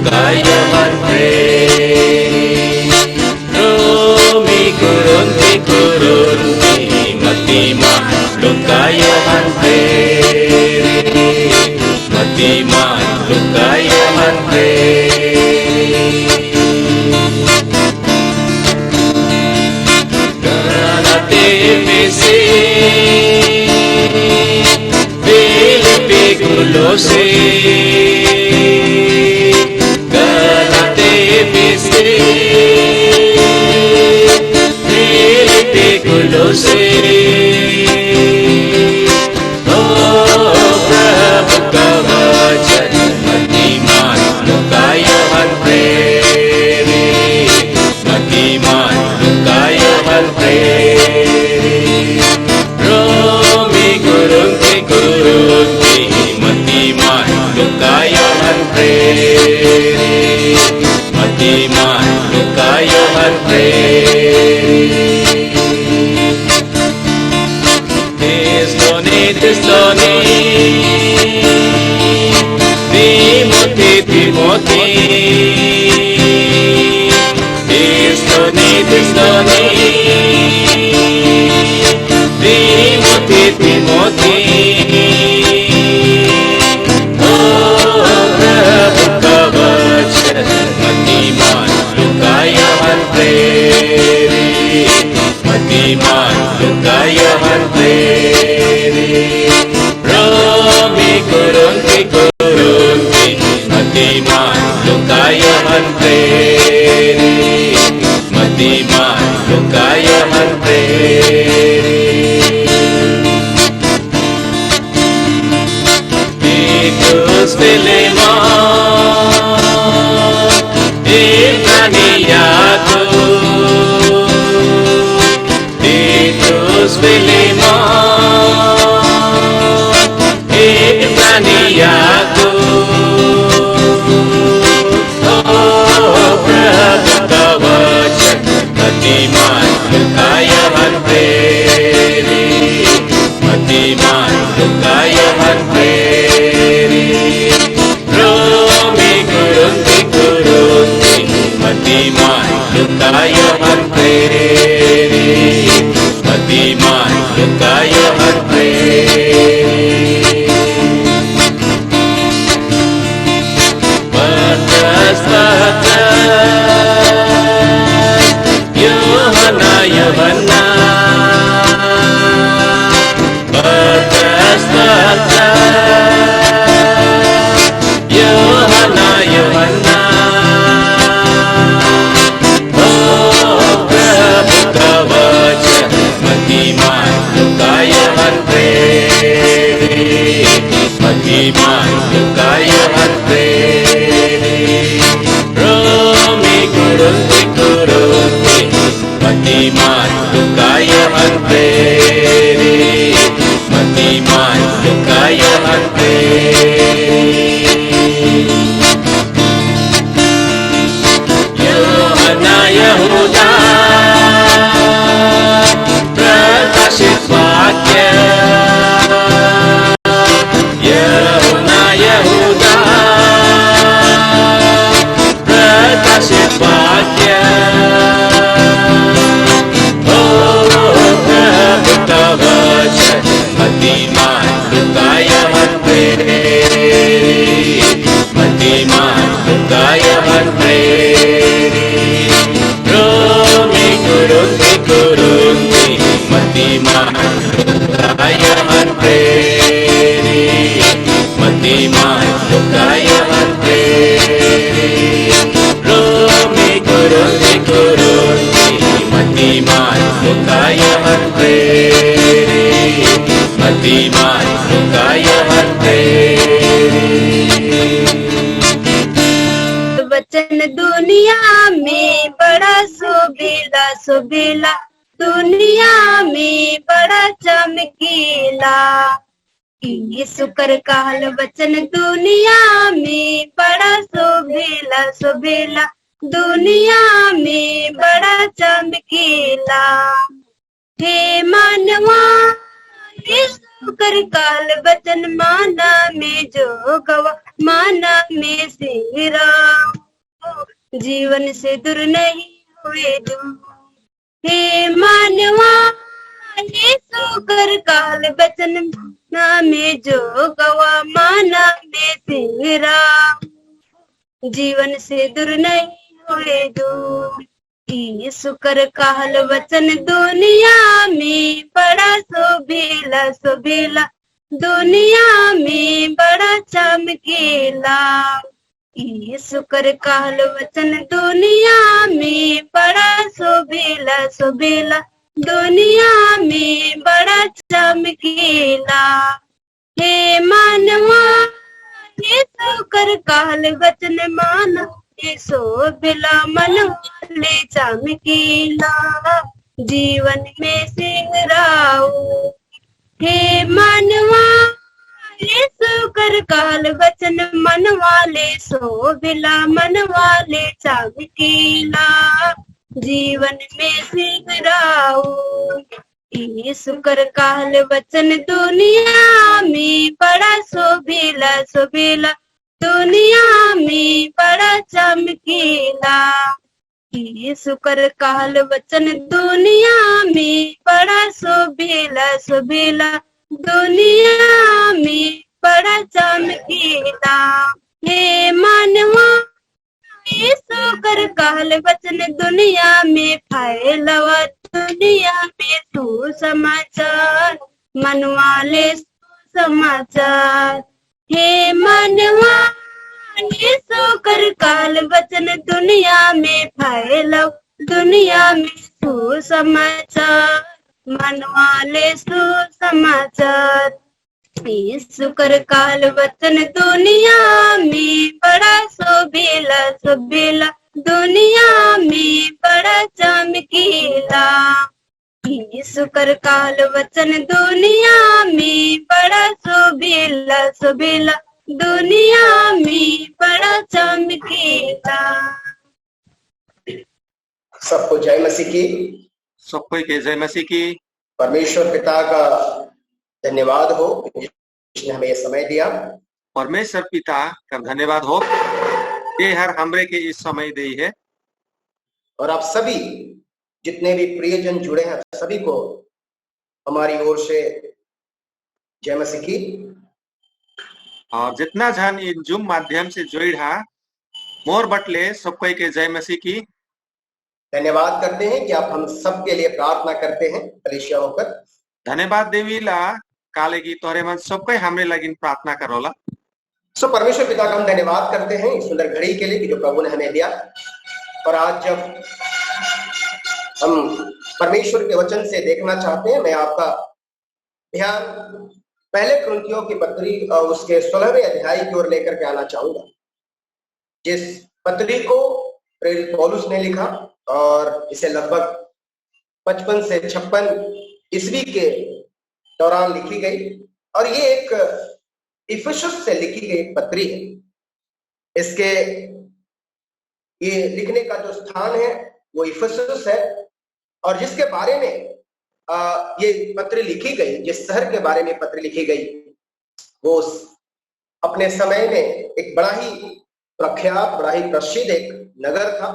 kaya man Romi kurunti matima lukaya man matima lukaya man Ganate misi Filipi kulose Ganate misi Filipi kulose Matiman lukaya man Tisloni Timoti Tisloni Timoti Matiman lukaya man Matiman lukaya man Romi kurunti Matiman lukaya man Matiman lukaya man Titus Filemon Ibraniato Titus Filemon Ibraniato Oh Prabhu Kawachan Matiman lukaya man Matiman lukaya man Romi kurunti Matiman lukaya man Matiman lukaya man Batas Yohana Batas Yohana Matiman lukaya man Matiman lukaya man Romi kurunti Matiman lukaya man Matiman lukaya man Yohana Yahuda Prakashit Vakya Yahuda Prakashit Vakya Oh Prabhu Kawachan Matiman lukaya man Matiman lukaya man Romi kurunti Matiman lukaya man Matiman lukaya man Romi kurunti Matiman lukaya man Matiman lukaya man वचन दुनिया में बड़ा सुबीला दुनिया में बड़ा चमकीला यीशु कर कहल वचन दुनिया में बड़ा सुबीला दुनिया में बड़ा चमकीला हे मानवा यीशु कर कहल वचन माना में जो गवा माना में सिरा जीवन से दूर नहीं हुए दूर। हे मानवा यीशु कर काल वचन में जो गवा माना में तेरा, जीवन से दूर नहीं हुए दूर। यीशु कर काल वचन दुनिया में बड़ा शोभेला शोभेला, दुनिया में बड़ा चमकेला। यीशु कर काल वचन दुनिया में बड़ा शोभेला शोभेला, दुनिया में बड़ा चमकेला। हे मानवा यीशु कर काल वचन माना शोभेला, मन वाले चमकेला, जीवन में सिंगराओ। हे मानवा यीशु कर काल वचन मन वाले शोभेला, मन वाले चमकेला, जीवन में सिंगराओ। यीशु कर काल वचन दुनिया में बड़ा शोभेला शोभेला, दुनिया में बड़ा चमकेला। यीशु कर काल वचन दुनिया में बड़ा शोभेला शोभेला, दुनिया में बड़ा चमकेला। हे मानवा यीशु कर काल वचन दुनिया में फैलावा, दुनिया में सुसमाचार, मन वाले सुसमाचार। हे मानवा यीशु कर काल वचन दुनिया में फैलाओ, दुनिया में सुसमाचार, मन वाले सुसमाचार। यीशु कर काल वचन दुनिया में बड़ा शोभेला शोभेला, दुनिया में बड़ा चमकेला। यीशु कर काल वचन दुनिया में बड़ा शोभेला शोभेला, दुनिया में बड़ा चमकेला। सबको जय मसीह की। सबको के जय मसीह की। परमेश्वर पिता का धन्यवाद हो जिसने हमें ये समय दिया। परमेश्वर पिता का धन्यवाद हो ये हर हमरे के इस समय दी है। और आप सभी जितने भी प्रियजन जुड़े हैं सभी को हमारी ओर से जय मसीह की। और जितना जन इन जूम माध्यम से जुड़ा मोर बटले सबको के जय मसीह की। धन्यवाद करते हैं कि आप हम सबके लिए प्रार्थना करते हैं कलीसिया होकर। धन्यवाद देवीला काले की तोरे मन सबको हमरे लगिन प्रार्थना करोला। सो परमेश्वर पिता का हम धन्यवाद करते हैं इस सुंदर घड़ी के लिए कि जो प्रभु ने हमें दिया। और आज जब हम परमेश्वर के वचन से देखना चाहते हैं, मैं आपका ध्यान पहले कुरिन्थियों की पत्री और उसके 16वें अध्याय की ओर लेकर के आना चाहूंगा, जिस पत्री को प्रेरित पौलुस ने लिखा और इसे लगभग 55 से 56 ईस्वी के दौरान लिखी गई। और ये एक इफिसुस से लिखी गई पत्री है। इसके ये लिखने का जो स्थान है वो इफिसुस है, और जिसके बारे में ये पत्र लिखी गई, जिस शहर के बारे में पत्र लिखी गई, वो अपने समय में एक बड़ा ही प्रख्यात, बड़ा ही प्रसिद्ध एक नगर था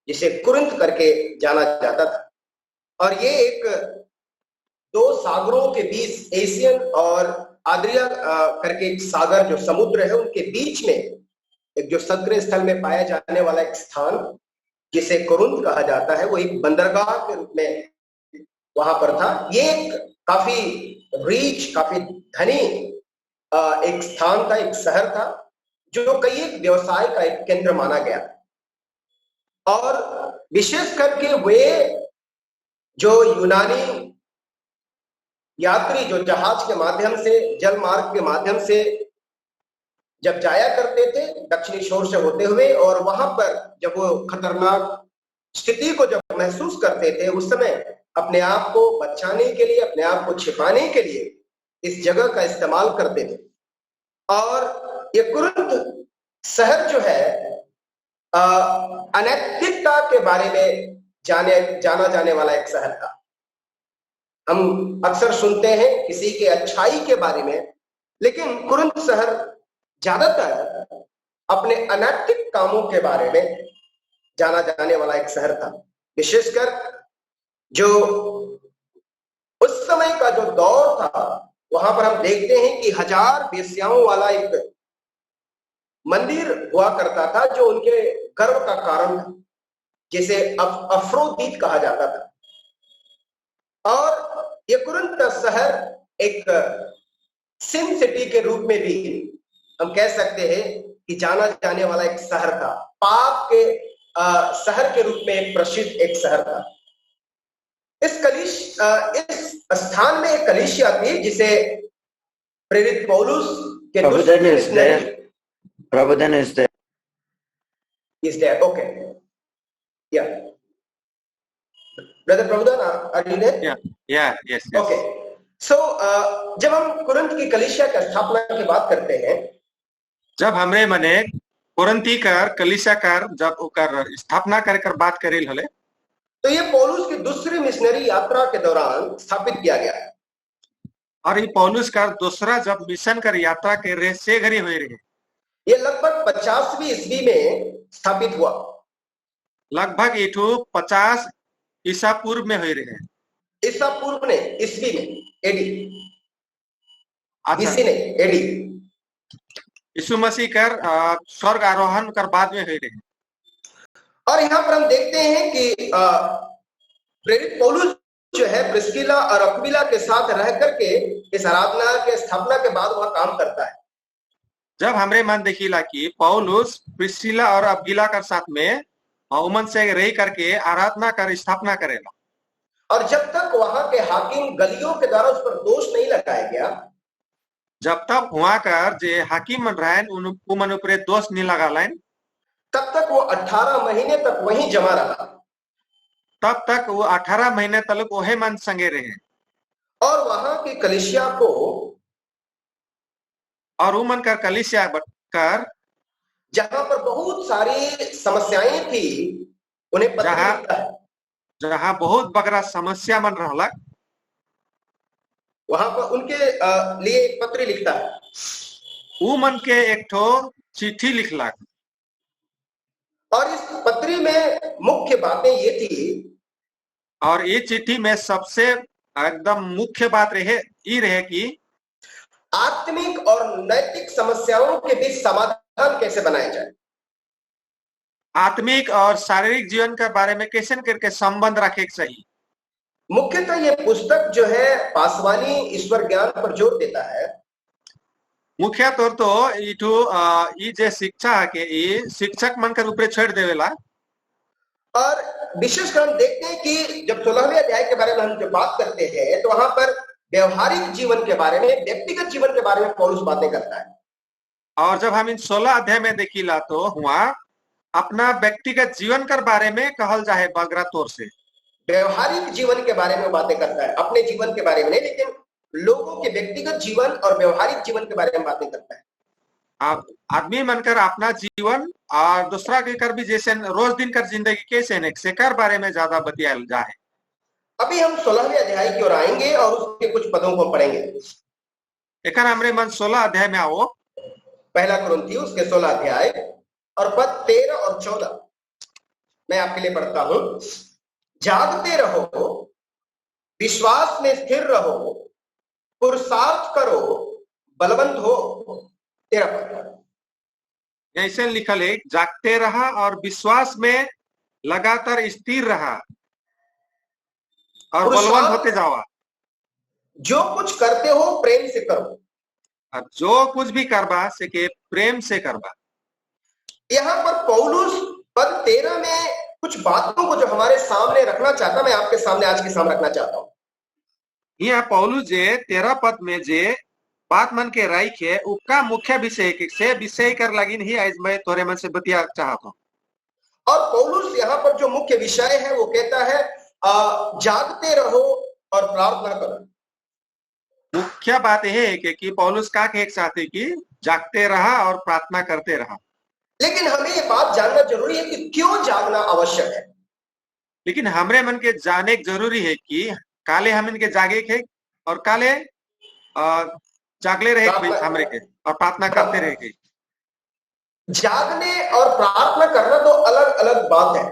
जिसे कुरिन्थ करके जाना जाता था। और ये एक दो सागरों के बीच, एशियन और आद्रिया करके एक सागर जो समुद्र है उनके बीच में एक जो संक्रय स्थल में पाया जाने वाला एक स्थान जिसे कुरिन्थ कहा जाता है, वो एक बंदरगाह के रूप में वहां पर था। ये एक काफी रिच, काफी धनी एक स्थान था, एक शहर था जो कई एक व्यवसाय का एक केंद्र माना गया। और विशेष करके वे जो यूनानी यात्री जो जहाज के माध्यम से, जल मार्ग के माध्यम से जब जाया करते थे दक्षिणी छोर से होते हुए, और वहां पर जब वो खतरनाक स्थिति को जब महसूस करते थे, उस समय अपने आप को बचाने के लिए, अपने आप को छिपाने के लिए इस जगह का इस्तेमाल करते थे। और ये कुरिन्थ शहर जो है अनैतिकता के बारे में जाना जाने वाला एक शहर था। हम अक्सर सुनते हैं किसी के अच्छाई के बारे में, लेकिन कुरिन्थ शहर ज्यादातर अपने अनैतिक कामों के बारे में जाना जाने वाला एक शहर था। विशेषकर जो उस समय का जो दौर था, वहां पर हम देखते हैं कि 1000 वेश्याओं वाला एक मंदिर हुआ करता था, जो उनके गर्व का कारण था, जिसे अफ्रोदीत कहा जाता था। और ये कुरिन्थ शहर एक सिन सिटी के रूप में भी हम कह सकते हैं कि जाना जाने वाला एक शहर था। पाप के शहर के रूप में एक प्रसिद्ध एक शहर था। इस स्थान में एक कलीसिया थी जिसे प्रेरित पौलुस के Prabodhan is there. is there. Okay. Yeah. Brother Prabodhan, are you there? Yes. Okay. So, जब हम कुरिन्थ की कलीसिया की स्थापना की बात करते हैं, जब हमरे मने कुरिन्थी कर कलीसिया कर जब ओकर स्थापना कर बात करेल हले, तो ये पौलुस की दूसरी मिशनरी यात्रा के दौरान स्थापित किया गया है। और ये पौलुस का दूसरा जब मिशन कर यात्रा के रहे से घरी हुए रहे, ये लगभग 50वीं ईस्वी में स्थापित हुआ। लगभग इठू 50 ईसा पूर्व में हुए रहे। ईसा पूर्व ने ईस्वी में एडी, अच्छा, बीसी ने एडी। यीशु मसीह कर स्वर्ग आरोहण कर बाद में हुए रहे। और यहाँ पर हम देखते हैं कि प्रेरित पौलुस जो है प्रिस्किला और अक्विला के साथ रह करके इस आराधना के स्थापना के बाद वह काम करता है। जब हमरे मन देखिला कि पौलुस प्रिस्किला और अक्विला के साथ में उमन से रह करके आराधना कर स्थापना करेगा, और जब तक वहां के हाकिम गलियों के द्वारा उस पर दोष नहीं लगाया गया, जब तक वहां कर जे हाकिम मन रहे उन ऊपर दोष नहीं लगा लाइन, तब तक वो 18 महीने तक वहीं जमा रहा। तब तक वो 18 महीने तक वही मन संगे रहे। और वहां की कलीसिया को, और उमन कर कलीसिया कर जहां पर बहुत सारी समस्याएं थी, उन्हें पत्र लिखता है। जहां बहुत बगरा समस्या मन रहलक, वहां पर उनके लिए एक पत्र लिखता है। उ मन के एक ठो चिट्ठी लिखलक, और इस पत्री में मुख्य बातें ये थी, और ये चिट्ठी में सबसे एकदम मुख्य बात रहे कि आत्मिक और नैतिक समस्याओं के बीच समाधान कैसे बनाया जाए। आत्मिक और शारीरिक जीवन के बारे में कैसे करके संबंध रखे चाहिए। मुख्यतः ये पुस्तक जो है पासवानी ईश्वर ज्ञान पर जोर देता है। मुख्य तौर तो इठू ई जे शिक्षा के ई शिक्षक मन के ऊपर छोड़ देवेला। और विशेषकर हम देखते हैं कि जब 16वें अध्याय के बारे में हम जो बात करते हैं, तो वहां पर व्यवहारिक जीवन के बारे में, व्यक्तिगत जीवन के बारे में पौलुस बातें करता है। और जब हम इन 16 अध्याय में देखिला तो हुआ अपना व्यक्तिगत जीवन के बारे में कहल जाए बगरा तौर से। व्यवहारिक जीवन के बारे में बातें करता है, अपने जीवन के बारे में नहीं, लेकिन लोगों के व्यक्तिगत जीवन और व्यवहारिक जीवन के बारे में बातें करता है। आदमी मनकर अपना जीवन और दूसरा के कर भी जैसे रोज दिन कर जिंदगी कैसे से कर बारे में ज्यादा बतियाल जाए। अभी हम 16वें अध्याय की ओर आएंगे और उसके कुछ पदों को हम पढ़ेंगे। एक हमरे मन 16 अध्याय में आओ। पहला कुरिन्थियों उसके 16 अध्याय और पद 13 और 14 मैं आपके लिए पढ़ता हूं। जागते रहो, विश्वास में स्थिर रहो, पुरुषार्थ करो, बलवंत हो। 13 पद ऐसे लिखल है, जागते रहा और विश्वास में लगातार स्थिर रहा और बलवान होते जावा। जो कुछ करते हो प्रेम से करो। और जो कुछ भी करबा से के प्रेम से करबा। यहाँ पर पौलुस पद 13 में कुछ बातों को जो हमारे सामने रखना चाहता, मैं आपके सामने आज के सामने रखना चाहता हूं। यहाँ पौलुस जे 13 पद में जे बात मन के राइख है, उसका मुख्य विषय कर लगी नहीं आज मैं तोरे मन से बतिया चाहता हूँ। और पौलुस यहाँ पर जो मुख्य विषय है वो कहता है जागते रहो और प्रार्थना करो। मुख्य बात यह है कि पौलुस का एक चाहते कि जागते रहा और प्रार्थना करते रहा। लेकिन हमें ये बात जानना जरूरी है कि क्यों जागना आवश्यक है। लेकिन हमरे मन के जाने जरूरी है कि काले हम इनके जागे के और काले जागले रहे हमरे के और प्रार्थना करते रहे के। जागने और प्रार्थना करना तो अलग अलग बात है।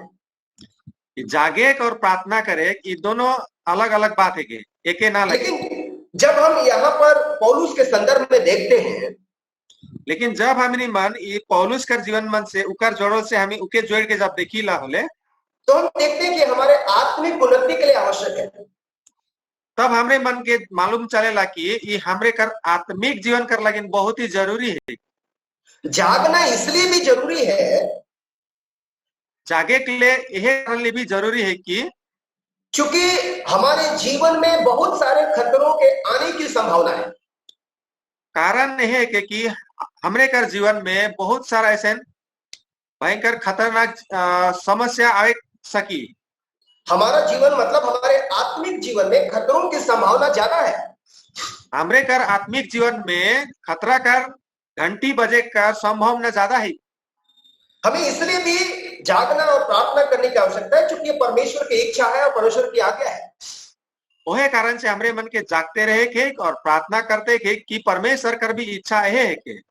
कि जागे और प्रार्थना करे, ये दोनों अलग अलग बात है कि एक ना लगे। लेकिन जब हम यहाँ पर पौलुस के संदर्भ में देखते हैं, लेकिन जब हमनी मन ये पौलुस कर जीवन मन से उकर जोड़ो से हमें उके जोड़ के जब देखी ला होले, तो हम देखते हैं कि हमारे आत्मिक उन्नति के लिए आवश्यक है। तब हमरे मन के मालूम चलेला कि ये हमरे कर आत्मिक जीवन कर लगिन बहुत ही जरूरी है। जागना इसलिए भी जरूरी है, जागे के लिए यह करने लिए भी जरूरी है कि क्योंकि हमारे जीवन में बहुत सारे खतरों के आने की संभावना है। कारण यह है कि हमरे कर जीवन में बहुत सारा ऐसे भयंकर खतरनाक समस्या आए सकी। हमारा जीवन मतलब हमारे आत्मिक जीवन में खतरों की संभावना ज्यादा है। हमरे कर आत्मिक जीवन में खतरा कर घंटी बजे का संभावना ज्यादा है। हमें इसलिए भी जागना और प्रार्थना करने की आवश्यकता है, क्योंकि परमेश्वर की इच्छा है और परमेश्वर की आज्ञा है। वह कारण से हमरे मन के जागते रहे के और प्रार्थना करते के कि परमेश्वर कर भी इच्छा है कि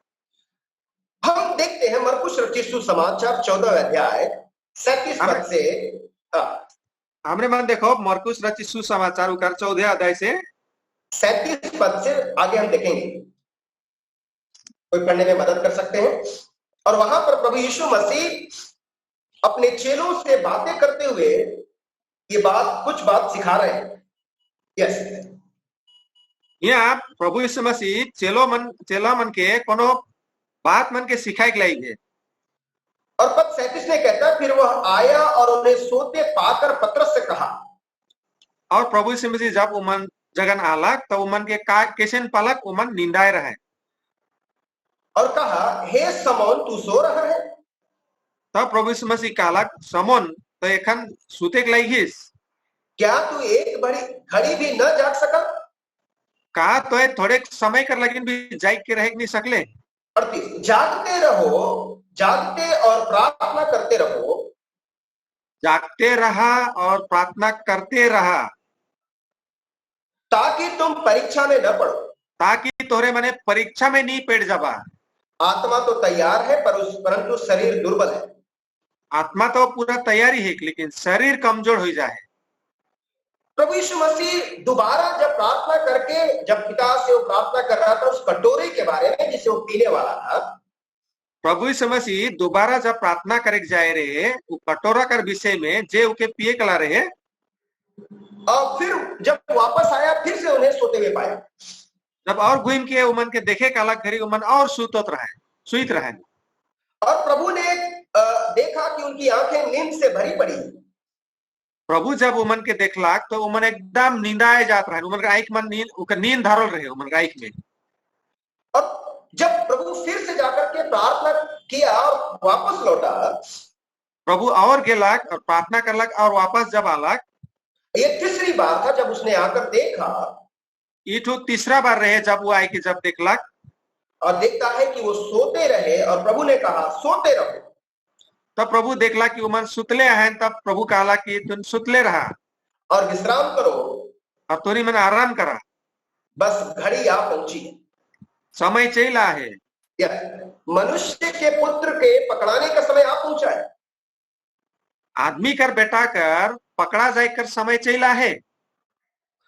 हम देखते हैं मरकुस रचित सुसमाचार 14 अध्याय 37 पद से। हमरे मन देखो मरकुस रचित सुसमाचार उकर 14 अध्याय से 37 पद से आगे हम देखेंगे, कोई पढ़ने में मदद कर सकते हैं। और वहां पर प्रभु यीशु मसीह अपने चेलों से बातें करते हुए ये कुछ बात सिखा रहे हैं। यस, यहाँ प्रभु यीशु मसीह चेला मन के कोनो बात मन के सिखाए के लाइए। और पद 37 में कहता है, फिर वह आया और उन्हें सोते पाकर पतरस से कहा। और प्रभु यीशु मसीह जब उमन जगन आलक तो उमन के कैसे पलक उमन निंदाए रहे और कहा, हे समौन तू सो रहा है। तब प्रभु यीशु मसीह कहलक, समौन तो एखन सुते के लागिस, क्या तू एक घड़ी भी न जाग सका? कहा तो थोड़े समय कर लगिन भी जाग के रह नहीं सकले। 38 जागते रहो, जागते और प्रार्थना करते रहो, जागते रहा और प्रार्थना करते रहा, ताकि तुम परीक्षा में न पड़ो। ताकि तोरे मने परीक्षा में नहीं पेड़ जाबा। आत्मा तो तैयार है परंतु शरीर दुर्बल है। आत्मा तो पूरा तैयारी है लेकिन शरीर कमजोर हो जाए। प्रभु यीशु मसीह दोबारा जब प्रार्थना करके, जब पिता से वो प्रार्थना कर रहा था उस कटोरे के बारे में जिसे वो पीने वाला था, प्रभु यीशु मसीह दोबारा जब प्रार्थना करे जाए रहे वो कटोरा कर विषय में जे उके पिए कला रहे, और फिर जब वापस आया फिर से उन्हें सोते हुए पाया। जब और घूम के उमन के देखे काला घरी उमन और सुइत रहे। और प्रभु ने देखा कि उनकी आंखें नींद से भरी पड़ी। प्रभु जब उमन के देखलाक तो उमन एकदम नींदाए जात रहे, उमन का आंख मन नींद धरल रहे उमन का आंख में। और जब प्रभु फिर से जाकर के प्रार्थना किया और वापस लौटा, प्रभु और गेलाक और प्रार्थना करलक और वापस जब आलक, ये तीसरी बार था जब उसने आकर देखा। ये तीसरा बार रहे जब वो आए कि जब देखलक और देखता है कि वो सोते रहे, और प्रभु ने कहा सोते रहो। तब प्रभु देखला कि उमन सुतले हैं, तब प्रभु कहला कि तुम सुतले रहा और विश्राम करो, अब तोरी मन आराम करा, बस घड़ी आ पहुंची, समय चला है, मनुष्य के पुत्र के पकड़ाने का समय आ पहुंचा है। आदमी कर बेटा कर पकड़ा जाए कर समय चला है।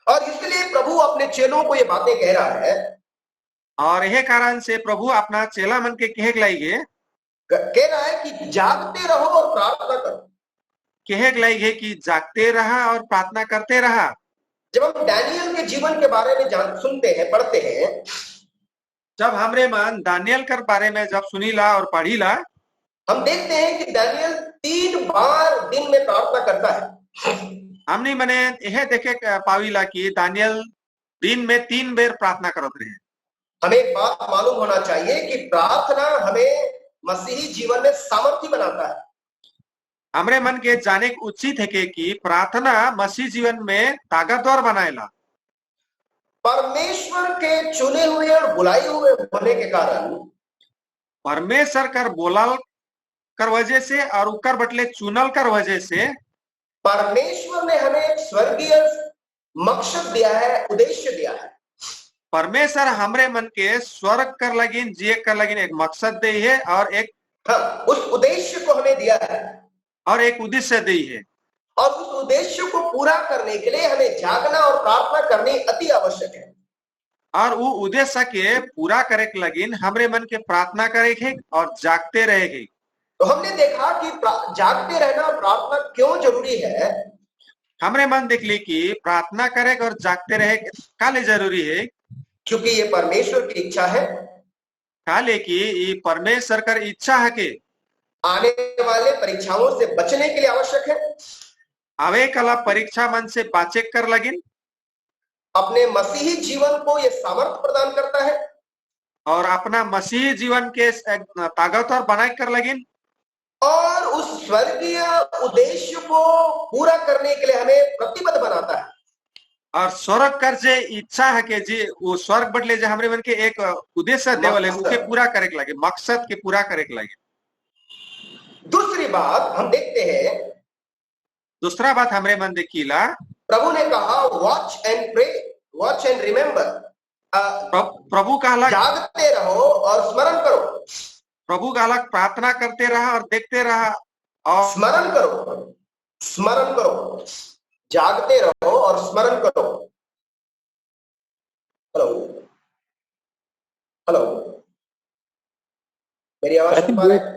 और इसलिए प्रभु अपने चेलों को ये बातें कह रहा है, और यह कारण से प्रभु अपना चेला मन के कह रहा है कि जागते रहो और प्रार्थना करो। कहे कि जागते रहा और प्रार्थना करते रहा। जब हम दानियल के जीवन के बारे में सुनते हैं, पढ़ते हैं, जब हमरे मन दानियल कर बारे में जब सुनीला और पढ़ीला, हम देखते हैं कि दानियल 3 बार दिन में प्रार्थना करता है। हमने मने यह देखे पावीला कि दानियल दिन में 3 बार प्रार्थना करते रहे। हमें एक बात मालूम होना चाहिए कि प्रार्थना हमें मसीही जीवन में सामर्थ्य बनाता है। हमरे मन के जाने उचित है कि प्रार्थना मसीह जीवन में ताकतवर बनाएला। परमेश्वर के चुने हुए और बुलाए हुए होने के कारण, परमेश्वर कर बोलाल कर वजह से और उकर बटले चुनल कर वजह से, परमेश्वर ने हमें एक स्वर्गीय मकसद दिया है, उद्देश्य दिया है। परमेश्वर हमरे मन के स्वर्ग कर लगिन, जिए कर लगिन एक मकसद दे है और एक उस उद्देश्य को हमें दिया है। और एक उद्देश्य दी है। और उस उद्देश्य को पूरा करने के लिए हमें जागना और प्रार्थना करनी अति आवश्यक है। और वो उद्देश्य के पूरा करे के लगिन हमरे मन के प्रार्थना करे के और जागते रहे। तो हमने देखा कि जागते रहना और प्रार्थना क्यों जरूरी है। हमरे मन देख ली कि प्रार्थना करे और जागते रहे काले जरूरी है, क्योंकि ये परमेश्वर की इच्छा है। काले की ये परमेश्वर कर इच्छा है कि आने वाले परीक्षाओं से बचने के लिए आवश्यक है। आवे कला परीक्षा मन से बाचे कर लगिन अपने मसीही जीवन को ये सामर्थ्य प्रदान करता है और अपना मसीही जीवन के ताकतवर बनाए कर लगिन और उस स्वर्गीय उद्देश्य को पूरा करने के लिए हमें प्रतिबद्ध बनाता है। और स्वर्ग कर जे इच्छा है कि जी वो स्वर्ग बदले जो हमरे मन के एक उद्देश्य देवल है उके पूरा करे के लगे, मकसद के पूरा करे के लगे। दूसरी बात हम देखते हैं, दूसरा बात हमरे मन देखीला प्रभु ने कहा watch and pray, watch and remember. प्रभु कहला जागते रहो और स्मरण करो। प्रभु कहला प्रार्थना करते रहा और देखते रहा और स्मरण करो, स्मरण करो, जागते रहो और स्मरण करो। हेलो हेलो, मेरी आवाज सुन पा रहे हैं?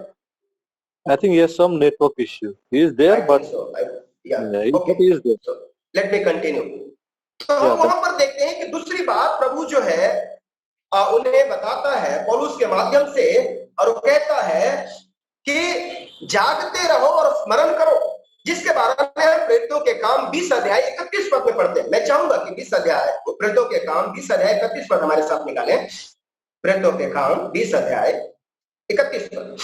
I think he has some network issue. He is there, but okay. He is there. So, let me continue. तो हम वहां पर देखते हैं कि दूसरी बात प्रभु जो है उन्हें बताता है पौलुस के माध्यम से, और वो कहता है कि जागते रहो और स्मरण करो, जिसके बारे में हम प्रेरितों के काम 20 अध्याय 31 पद में पढ़ते हैं। मैं चाहूंगा कि 20 अध्याय प्रेरितों के काम 20 अध्याय 31 पद हमारे साथ निकालें। प्रेरितों के काम 20 अध्याय 31 पद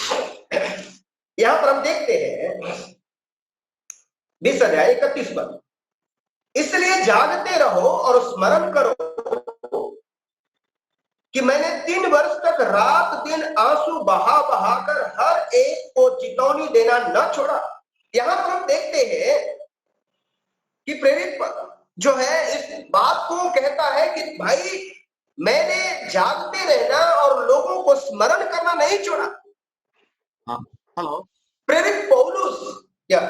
यहां पर हम देखते हैं 20 अध्याय 31 पद। इसलिए जागते रहो और स्मरण करो कि मैंने 3 वर्ष तक रात दिन आंसू बहा बहाकर हर एक को चेतावनी देना न छोड़ा। यहां पर हम देखते हैं कि प्रेरित जो है इस बात को कहता है कि भाई मैंने जागते रहना और लोगों को स्मरण करना नहीं छोड़ा। हेलो प्रेरित पौलुस, या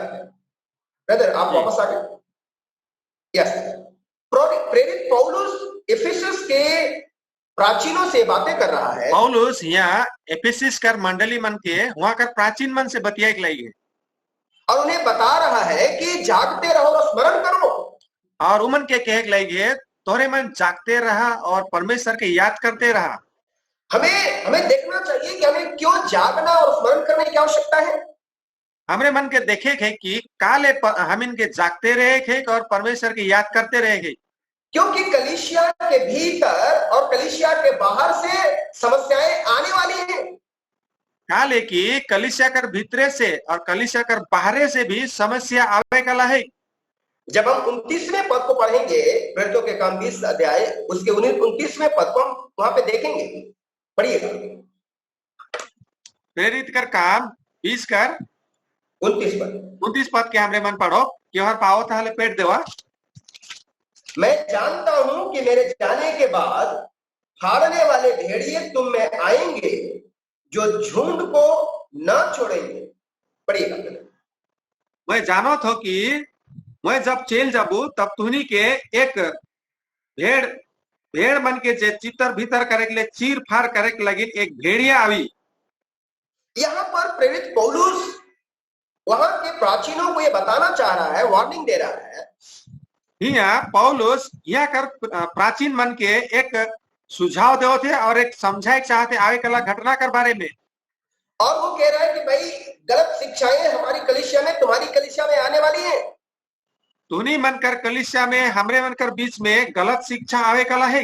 ब्रदर आप वापस आ गए? यस, प्रेरित पौलुस इफिसस के प्राचीनों से बातें कर रहा है। पौलुस यहाँ एफिसस कर मंडली मन के वहां कर प्राचीन मन से बतिया के लगी और उन्हें बता रहा है कि जागते रहो और स्मरण करो। और उमन के कह के लगे तोरे मन जागते रहा और परमेश्वर के याद करते रहा। हमें देखना चाहिए कि हमें क्यों जागना और स्मरण करने की आवश्यकता है। हमरे मन के देखे थे कि काले हम इनके जागते रहे थे और परमेश्वर की याद करते रहे थे, क्योंकि कलीसिया के भीतर और कलीसिया के बाहर से समस्याएं आने वाली हैं। काले की कलीसिया कर भीतरे से और कलीसिया कर बाहरे से भी समस्या आवे कला है। जब हम 29वें पद को पढ़ेंगे, प्रेरितों के काम 20 अध्याय उसके 29वें पद को हम वहां पे देखेंगे। पढ़िएगा, प्रेरित कर काम 20 कर 29 पद के हमरे मन पढ़ो क्यों पाओ ताले पेट देवा। मैं जानता हूं कि मेरे जाने के बाद फाड़ने वाले भेड़िए तुम में आएंगे जो झुंड को न छोड़ेंगे। पढ़िएगा। मैं जानो थो कि मैं जब चेल जाबू तब तुहनी के एक भेड़ मन के जे चितर भीतर करे के लिए चीर फाड़ करे के लगी एक भेड़िया आई। यहाँ पर प्रेरित पौलुस वहां के प्राचीनों को ये बताना चाह रहा है, वार्निंग दे रहा है। यहाँ पौलुस यहाँ कर प्राचीन मन के एक सुझाव दे थे और एक समझाए चाहते आवे कला घटना कर बारे में। और वो कह रहा है कि भाई गलत शिक्षाएं हमारी कलीसिया में, तुम्हारी कलीसिया में आने वाली हैं। तुनी मन कर कलीसिया में हमरे मन कर बीच में गलत शिक्षा आवे कला है।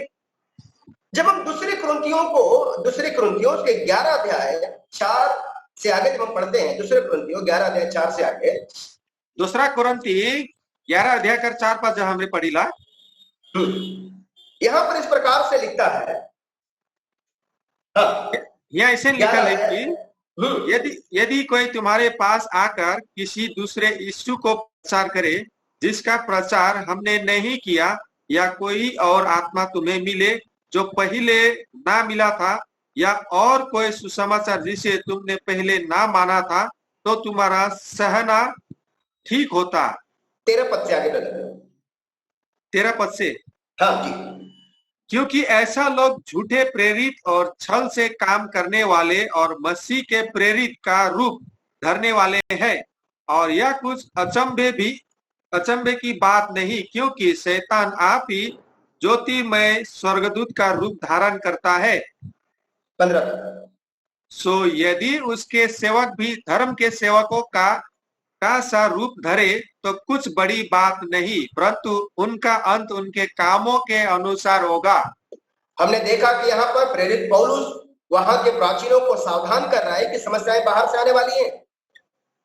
जब हम दूसरे कुरिन्थियों के 11 अध्याय 4 से आगे जब हम पढ़ते हैं, दूसरे कुरिन्थियों 11 अध्याय 4 से आगे, दूसरा कुरिन्थी 11 अध्याय कर 4 पद जब हमने पढ़ी ला, यहाँ पर इस प्रकार से लिखता है। यहाँ ऐसे लिखा है कि यदि कोई तुम्हारे पास आकर किसी दूसरे यीशु को प्रचार करे जिसका प्रचार हमने नहीं किया, या कोई और आत्मा तुम्हें मिले जो पहले ना मिला था, या और कोई सुसमाचार जिसे तुमने पहले ना माना था, तो तुम्हारा सहना ठीक होता। 13 पद से आगे ब्रदर। 13 पद से, हाँ जी। क्योंकि ऐसा लोग झूठे प्रेरित और छल से काम करने वाले और मसीह के प्रेरित का रूप धरने वाले हैं, और यह कुछ अचंभे की बात नहीं, क्योंकि शैतान आप ही ज्योतिमय स्वर्गदूत का रूप धारण करता है। 15। सो यदि उसके सेवक भी धर्म के सेवकों का सा रूप धरे तो कुछ बड़ी बात नहीं, परंतु उनका अंत उनके कामों के अनुसार होगा। हमने देखा कि यहाँ पर प्रेरित पौलुस वहां के प्राचीनों को सावधान कर रहा है कि समस्याएं बाहर से आने वाली हैं।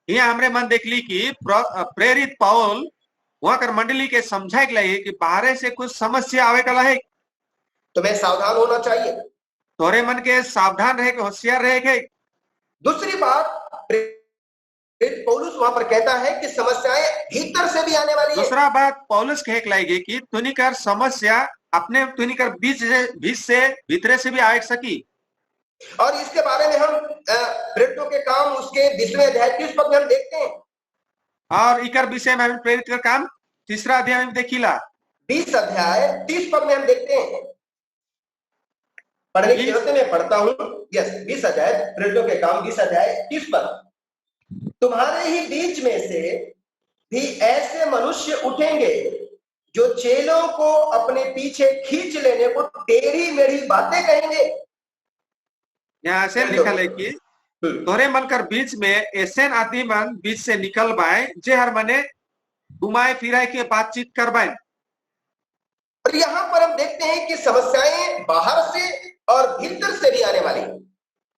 यहाँ हमरे मन देख ली कि प्रेरित पौल वहां कर मंडली के समझाए के लिए कि बाहर से कुछ समस्या आवे कला है, तुम्हें सावधान होना चाहिए। तोरे मन के सावधान रहे के, होशियार रहे के। दूसरी बात, पौलुस वहां पर कहता है कि समस्याएं भीतर से भी आने वाली है। दूसरा बात पौलुस कहे लाएगी कि तुनिकर समस्या अपने तुनिकर बीच से भीतरे से भी आ सकी। और इसके बारे में हम प्रेरितों के काम उसके 20वें अध्याय 30 पद में हम देखते हैं। और इकर विषय में हम प्रेरित का काम 3रा अध्याय में देखिला। 20 अध्याय 30 पद में हम देखते हैं। पढ़ने की जरूरत है, मैं पढ़ता हूं। यस, 20 अध्याय प्रेरितों के काम 20 अध्याय 30 पद। तुम्हारे ही बीच में से भी ऐसे मनुष्य उठेंगे जो चेलों को अपने पीछे खींच लेने को टेढ़ी मेढ़ी बातें कहेंगे। यहाँ से लिखा है कि तोरे मन कर बीच में ऐसे आदमी मन बीच से निकल बाए जे हर मने घुमाए फिराए के बातचीत कर बाए। और यहाँ पर हम देखते हैं कि समस्याएं बाहर से और भीतर से भी आने वाली।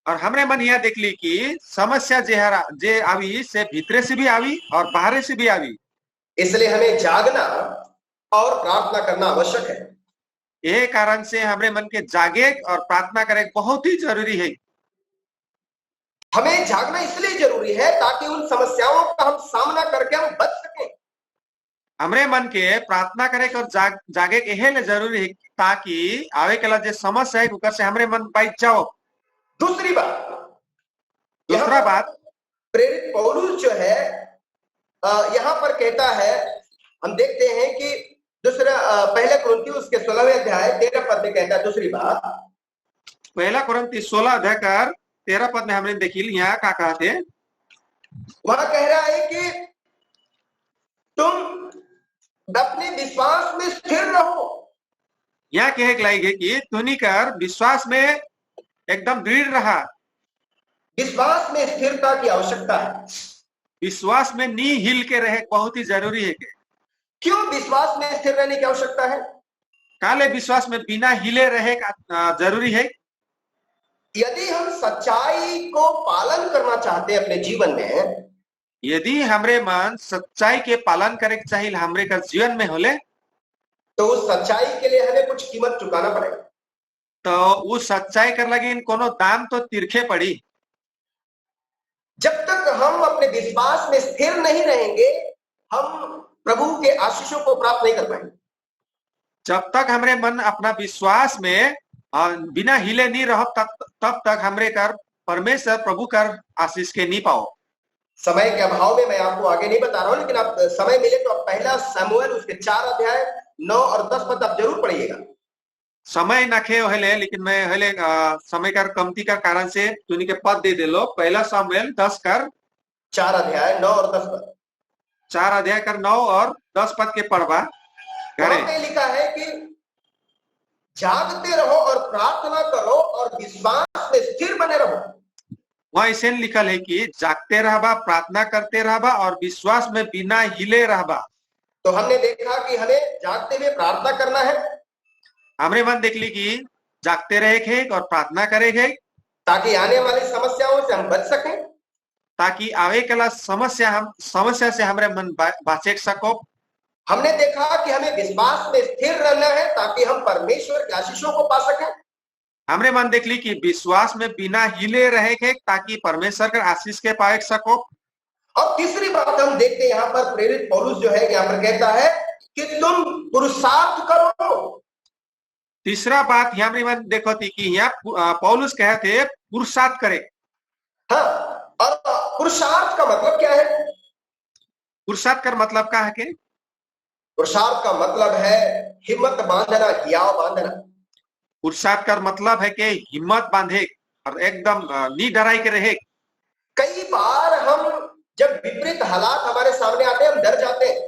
और हमरे मन यह देख ली कि समस्या जे आवी से भीतरे से भी आवी और बाहर से भी आवी। इसलिए हमें जागना और प्रार्थना करना आवश्यक है। यही कारण से हमरे मन के जागे और प्रार्थना करे बहुत ही जरूरी है। हमें जागना इसलिए जरूरी है ताकि उन समस्याओं का हम सामना करके हम बच सकें। हमरे मन के प्रार्थना करे और जागे यही जरूरी है ताकि आवे के जो समस्या है उकर से हमरे मन बच जाओ। दूसरा बात प्रेरित पौलुस जो है यहाँ पर कहता है, हम देखते हैं कि पहला कुरिन्थियों उसके 16वें अध्याय 13 पद में कहता है। दूसरी बात, पहला कुरिन्थियों 16 अध्याय कर 13 पद में हमने देखी यहाँ क्या कहते हैं। वहां कह रहा है कि तुम अपने विश्वास में स्थिर रहो। यहाँ कहे लाएगी कि तुनिकर विश्वास में एकदम दृढ़ रहा। विश्वास में स्थिरता की आवश्यकता है। विश्वास में नी हिल के रहे बहुत ही जरूरी है। क्यों विश्वास में स्थिर रहने की आवश्यकता है? काले विश्वास में बिना हिले रहे जरूरी है। यदि हम सच्चाई को पालन करना चाहते हैं अपने जीवन में, यदि हमरे मन सच्चाई के पालन करे चाहिए हमरे का जीवन में होले, तो उस सच्चाई के लिए हमें कुछ कीमत चुकाना पड़ेगा। तो उस सच्चाई कर लगे कोनो दाम तो तिरखे पड़ी। जब तक हम अपने विश्वास में स्थिर नहीं रहेंगे, हम प्रभु के आशीषों को प्राप्त नहीं कर पाएंगे। जब तक हमरे मन अपना विश्वास में बिना हिले नहीं रहो तब तक हमरे कर परमेश्वर प्रभु कर आशीष के नहीं पाओ। समय के अभाव में मैं आपको आगे नहीं बता रहा हूं, लेकिन आप समय मिले तो आप पहला शमूएल उसके 4 अध्याय 9 और 10 पद आप जरूर पढ़िएगा। समय न खे हेले, लेकिन मैं हेले समय कर कमती का कारण से तुनी के पद दे लो। पहला शमूएल 10 कर 4 अध्याय 9 और 10 पद। 4 अध्याय कर 9 और 10 पद के पढ़वा। वहां पे लिखा है कि जागते रहो और प्रार्थना करो और विश्वास में स्थिर बने रहो। वहां ऐसे लिखल है कि जागते रहबा, प्रार्थना करते रहबा और विश्वास में बिना हिले रहबा। तो हमने देखा कि हमें जागते हुए प्रार्थना करना है। हमरे मन देख ली कि जागते रहे और प्रार्थना करेंगे ताकि आने वाली समस्याओं से हम बच सकें, ताकि आवे कला समस्या से हमरे मन बचे सको। हमने देखा कि हमें विश्वास में स्थिर रहना है ताकि हम परमेश्वर के आशीषों को पा सकें। हमरे मन देख ली कि विश्वास में बिना हिले रहे ताकि परमेश्वर का आशीष के पाए सको। और तीसरी बात हम देखते हैं यहाँ पर प्रेरित पौलुस जो है यहाँ पर कहता है कि तुम पुरुषार्थ करो। तीसरा बात हमरे मन देखो थी कि यहाँ पौलुस कहते पुरुषार्थ करे। हाँ, और पुरुषार्थ का मतलब क्या है? पुरुषार्थ का मतलब क्या है के? पुरुषार्थ का मतलब है हिम्मत बांधना, हियाव बांधना। पुरुषार्थ का मतलब है कि हिम्मत बांधे और एकदम नी डराई के रहे। कई बार हम जब विपरीत हालात हमारे सामने आते हैं, हम डर जाते हैं।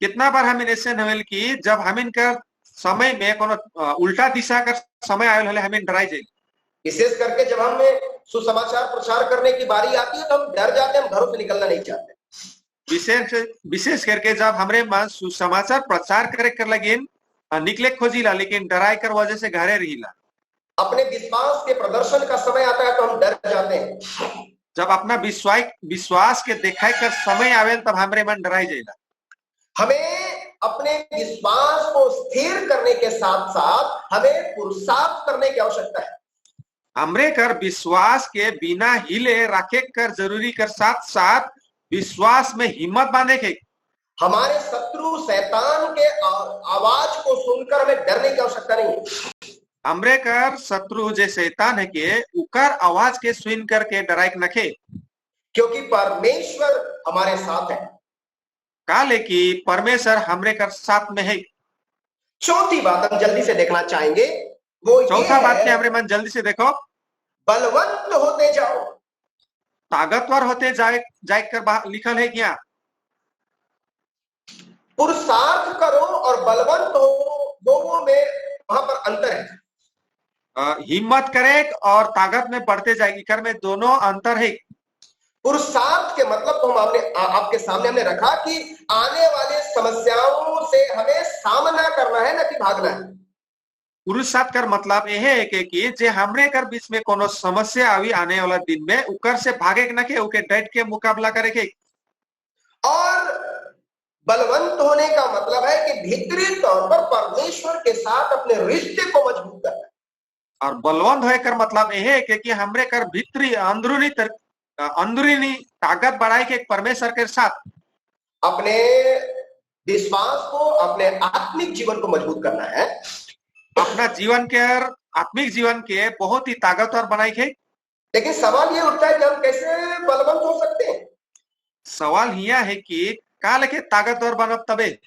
कितना बार हम ऐसे नवेल की जब हम इनका समय में कोनो उल्टा दिशा का समय आयल हले हमें डराई जाए। विशेष करके जब हमें सुसमाचार प्रचार करने की बारी आती है तो हम डर जाते हैं, हम घरों से निकलना नहीं चाहते। विशेष करके जब हमरे मन सुसमाचार प्रचार करे कर लगे निकले खोजीला, लेकिन डराई कर वजह से घरे रहीला। अपने विश्वास के प्रदर्शन का समय आता है तो हम डर जाते हैं। जब अपना विश्वास के दिखाई कर समय आवे तब हमरे मन डराई जाएगा। हमें अपने विश्वास को स्थिर करने के साथ साथ हमें पुरुषार्थ करने की आवश्यकता है। हमरे कर विश्वास के बिना हिले रखे कर जरूरी कर साथ साथ विश्वास में हिम्मत बांधे के। हमारे शत्रु शैतान के आवाज को सुनकर हमें डरने की आवश्यकता नहीं है। हमरे कर शत्रु जे शैतान है के उकर आवाज के सुन करके डराई नखे, क्योंकि परमेश्वर हमारे साथ है। काले की परमेश्वर हमरे कर साथ में है। चौथी बात हम जल्दी से देखना चाहेंगे, वो चौथा बात के हमरे मन जल्दी से देखो, बलवंत होते जाओ। ताकतवर होते जाए कर लिखल है क्या? पुरुषार्थ करो और बलवंत हो, दोनों में वहां पर अंतर है। हिम्मत करे और ताकत में बढ़ते जाएगी कर में दोनों अंतर है। पुरुषार्थ के मतलब तो हम आपके सामने हमने रखा कि आने वाली समस्याओं से हमें सामना करना है, न कि भागना है। पुरुषार्थ कर मतलब यह है कि जे हमरे कर बीच में कोनो समस्या आवी आने वाला दिन में उकर से भागे न के उके डट के मुकाबला करे के। और बलवंत होने का मतलब है कि भीतरी तौर पर परमेश्वर के साथ अपने रिश्ते को मजबूत करना है। और बलवंत होए कर मतलब यह है कि हमरे कर भीतरी अंदरूनी ताकत बढ़ाई के परमेश्वर के साथ अपने विश्वास को, अपने आत्मिक जीवन को मजबूत करना है। अपना जीवन के आत्मिक जीवन के बहुत ही ताकतवर बनाई के। लेकिन सवाल ये उठता है कि हम कैसे बलवंत हो सकते हैं? सवाल यह है कि काल के ताकतवर बनब तबे।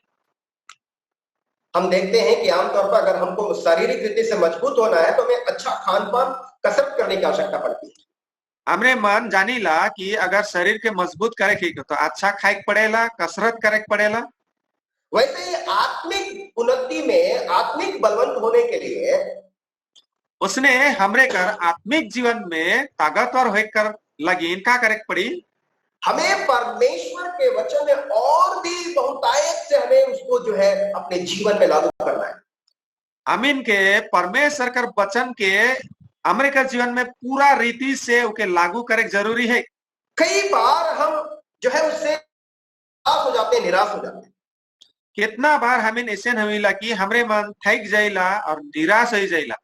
हम देखते हैं कि आमतौर पर अगर हमको शारीरिक रीति से मजबूत होना है तो हमें अच्छा खान पान, कसरत करने की आवश्यकता पड़ती है। हमरे मन जानीला कि अगर शरीर के मजबूत करे के तो अच्छा खाए पड़ेला, कसरत करे पड़ेला। वैसे ही आत्मिक उन्नति में, आत्मिक बलवंत होने के लिए उसने हमरे कर आत्मिक जीवन में ताकतवर होकर लगी इनका करे पड़ी। हमें परमेश्वर के वचन में और भी बहुतायत से हमें उसको जो है अपने जीवन में लागू करना है। अमीन के परमेश्वर कर वचन के हमरे कर जीवन में पूरा रीति से उके लागू करे जरूरी है। कई बार हम जो है उससे हो जाते हैं, निराश हो जाते हैं। कितना बार हमें ऐसे नवीला कि हमरे मन थक जाइला और निराश हो जाइला,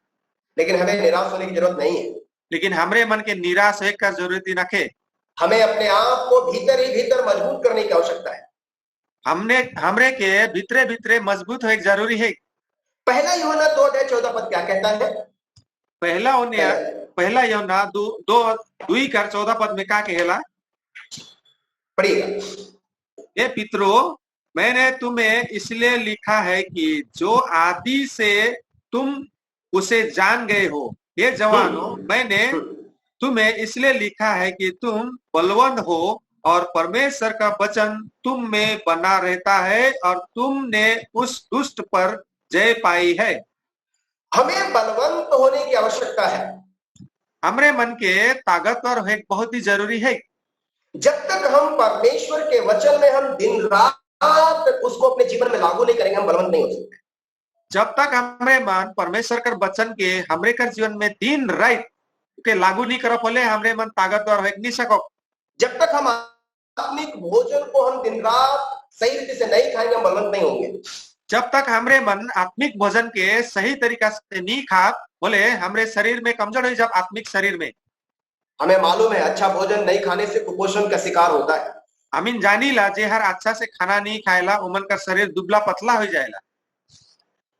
लेकिन हमें निराश होने की जरूरत नहीं है। लेकिन हमरे मन के निराश होकर जरूरत ही नखे। हमें अपने आप को भीतर ही भीतर मजबूत करने की आवश्यकता है। हमरे के भीतरे मजबूत हो जरूरी है। पहला यूहन्ना 2:14 क्या कहता है? पहला यूहन्ना 2:14 में क्या कहेला? पढ़िएगा। ये पितरों, मैंने तुम्हें इसलिए लिखा है कि जो आदि से तुम उसे जान गए हो। ये जवानों, मैंने तुम्हें इसलिए लिखा है कि तुम बलवंत हो और परमेश्वर का वचन तुम में बना रहता है और तुमने उस दुष्ट पर जय पाई है। हमें बलवंत होने की आवश्यकता है। हमरे मन के ताकतवर होना बहुत ही जरूरी है। जब तक हम परमेश्वर के वचन में हम दिन रात उसको अपने जीवन में लागू नहीं करेंगे, हम बलवंत नहीं हो सकते। जब तक हमरे मन परमेश्वर कर वचन के हमरे कर जीवन में दिन रात के लागू नहीं कर बोले हमरे मन ताकतवर हो नहीं सको। जब तक हम आत्मिक भोजन को हम दिन रात सही रीति से नहीं खाएंगे, हम बलवंत नहीं होंगे। जब तक हमरे मन आत्मिक भोजन के सही तरीका से नहीं खा बोले हमरे शरीर में कमजोर हो। जब आत्मिक शरीर में हमें मालूम है अच्छा भोजन नहीं खाने से कुपोषण का शिकार होता है। अमीन जानी ला जे हर अच्छा से खाना नहीं खाएला उमन का शरीर दुबला पतला हो जाएगा।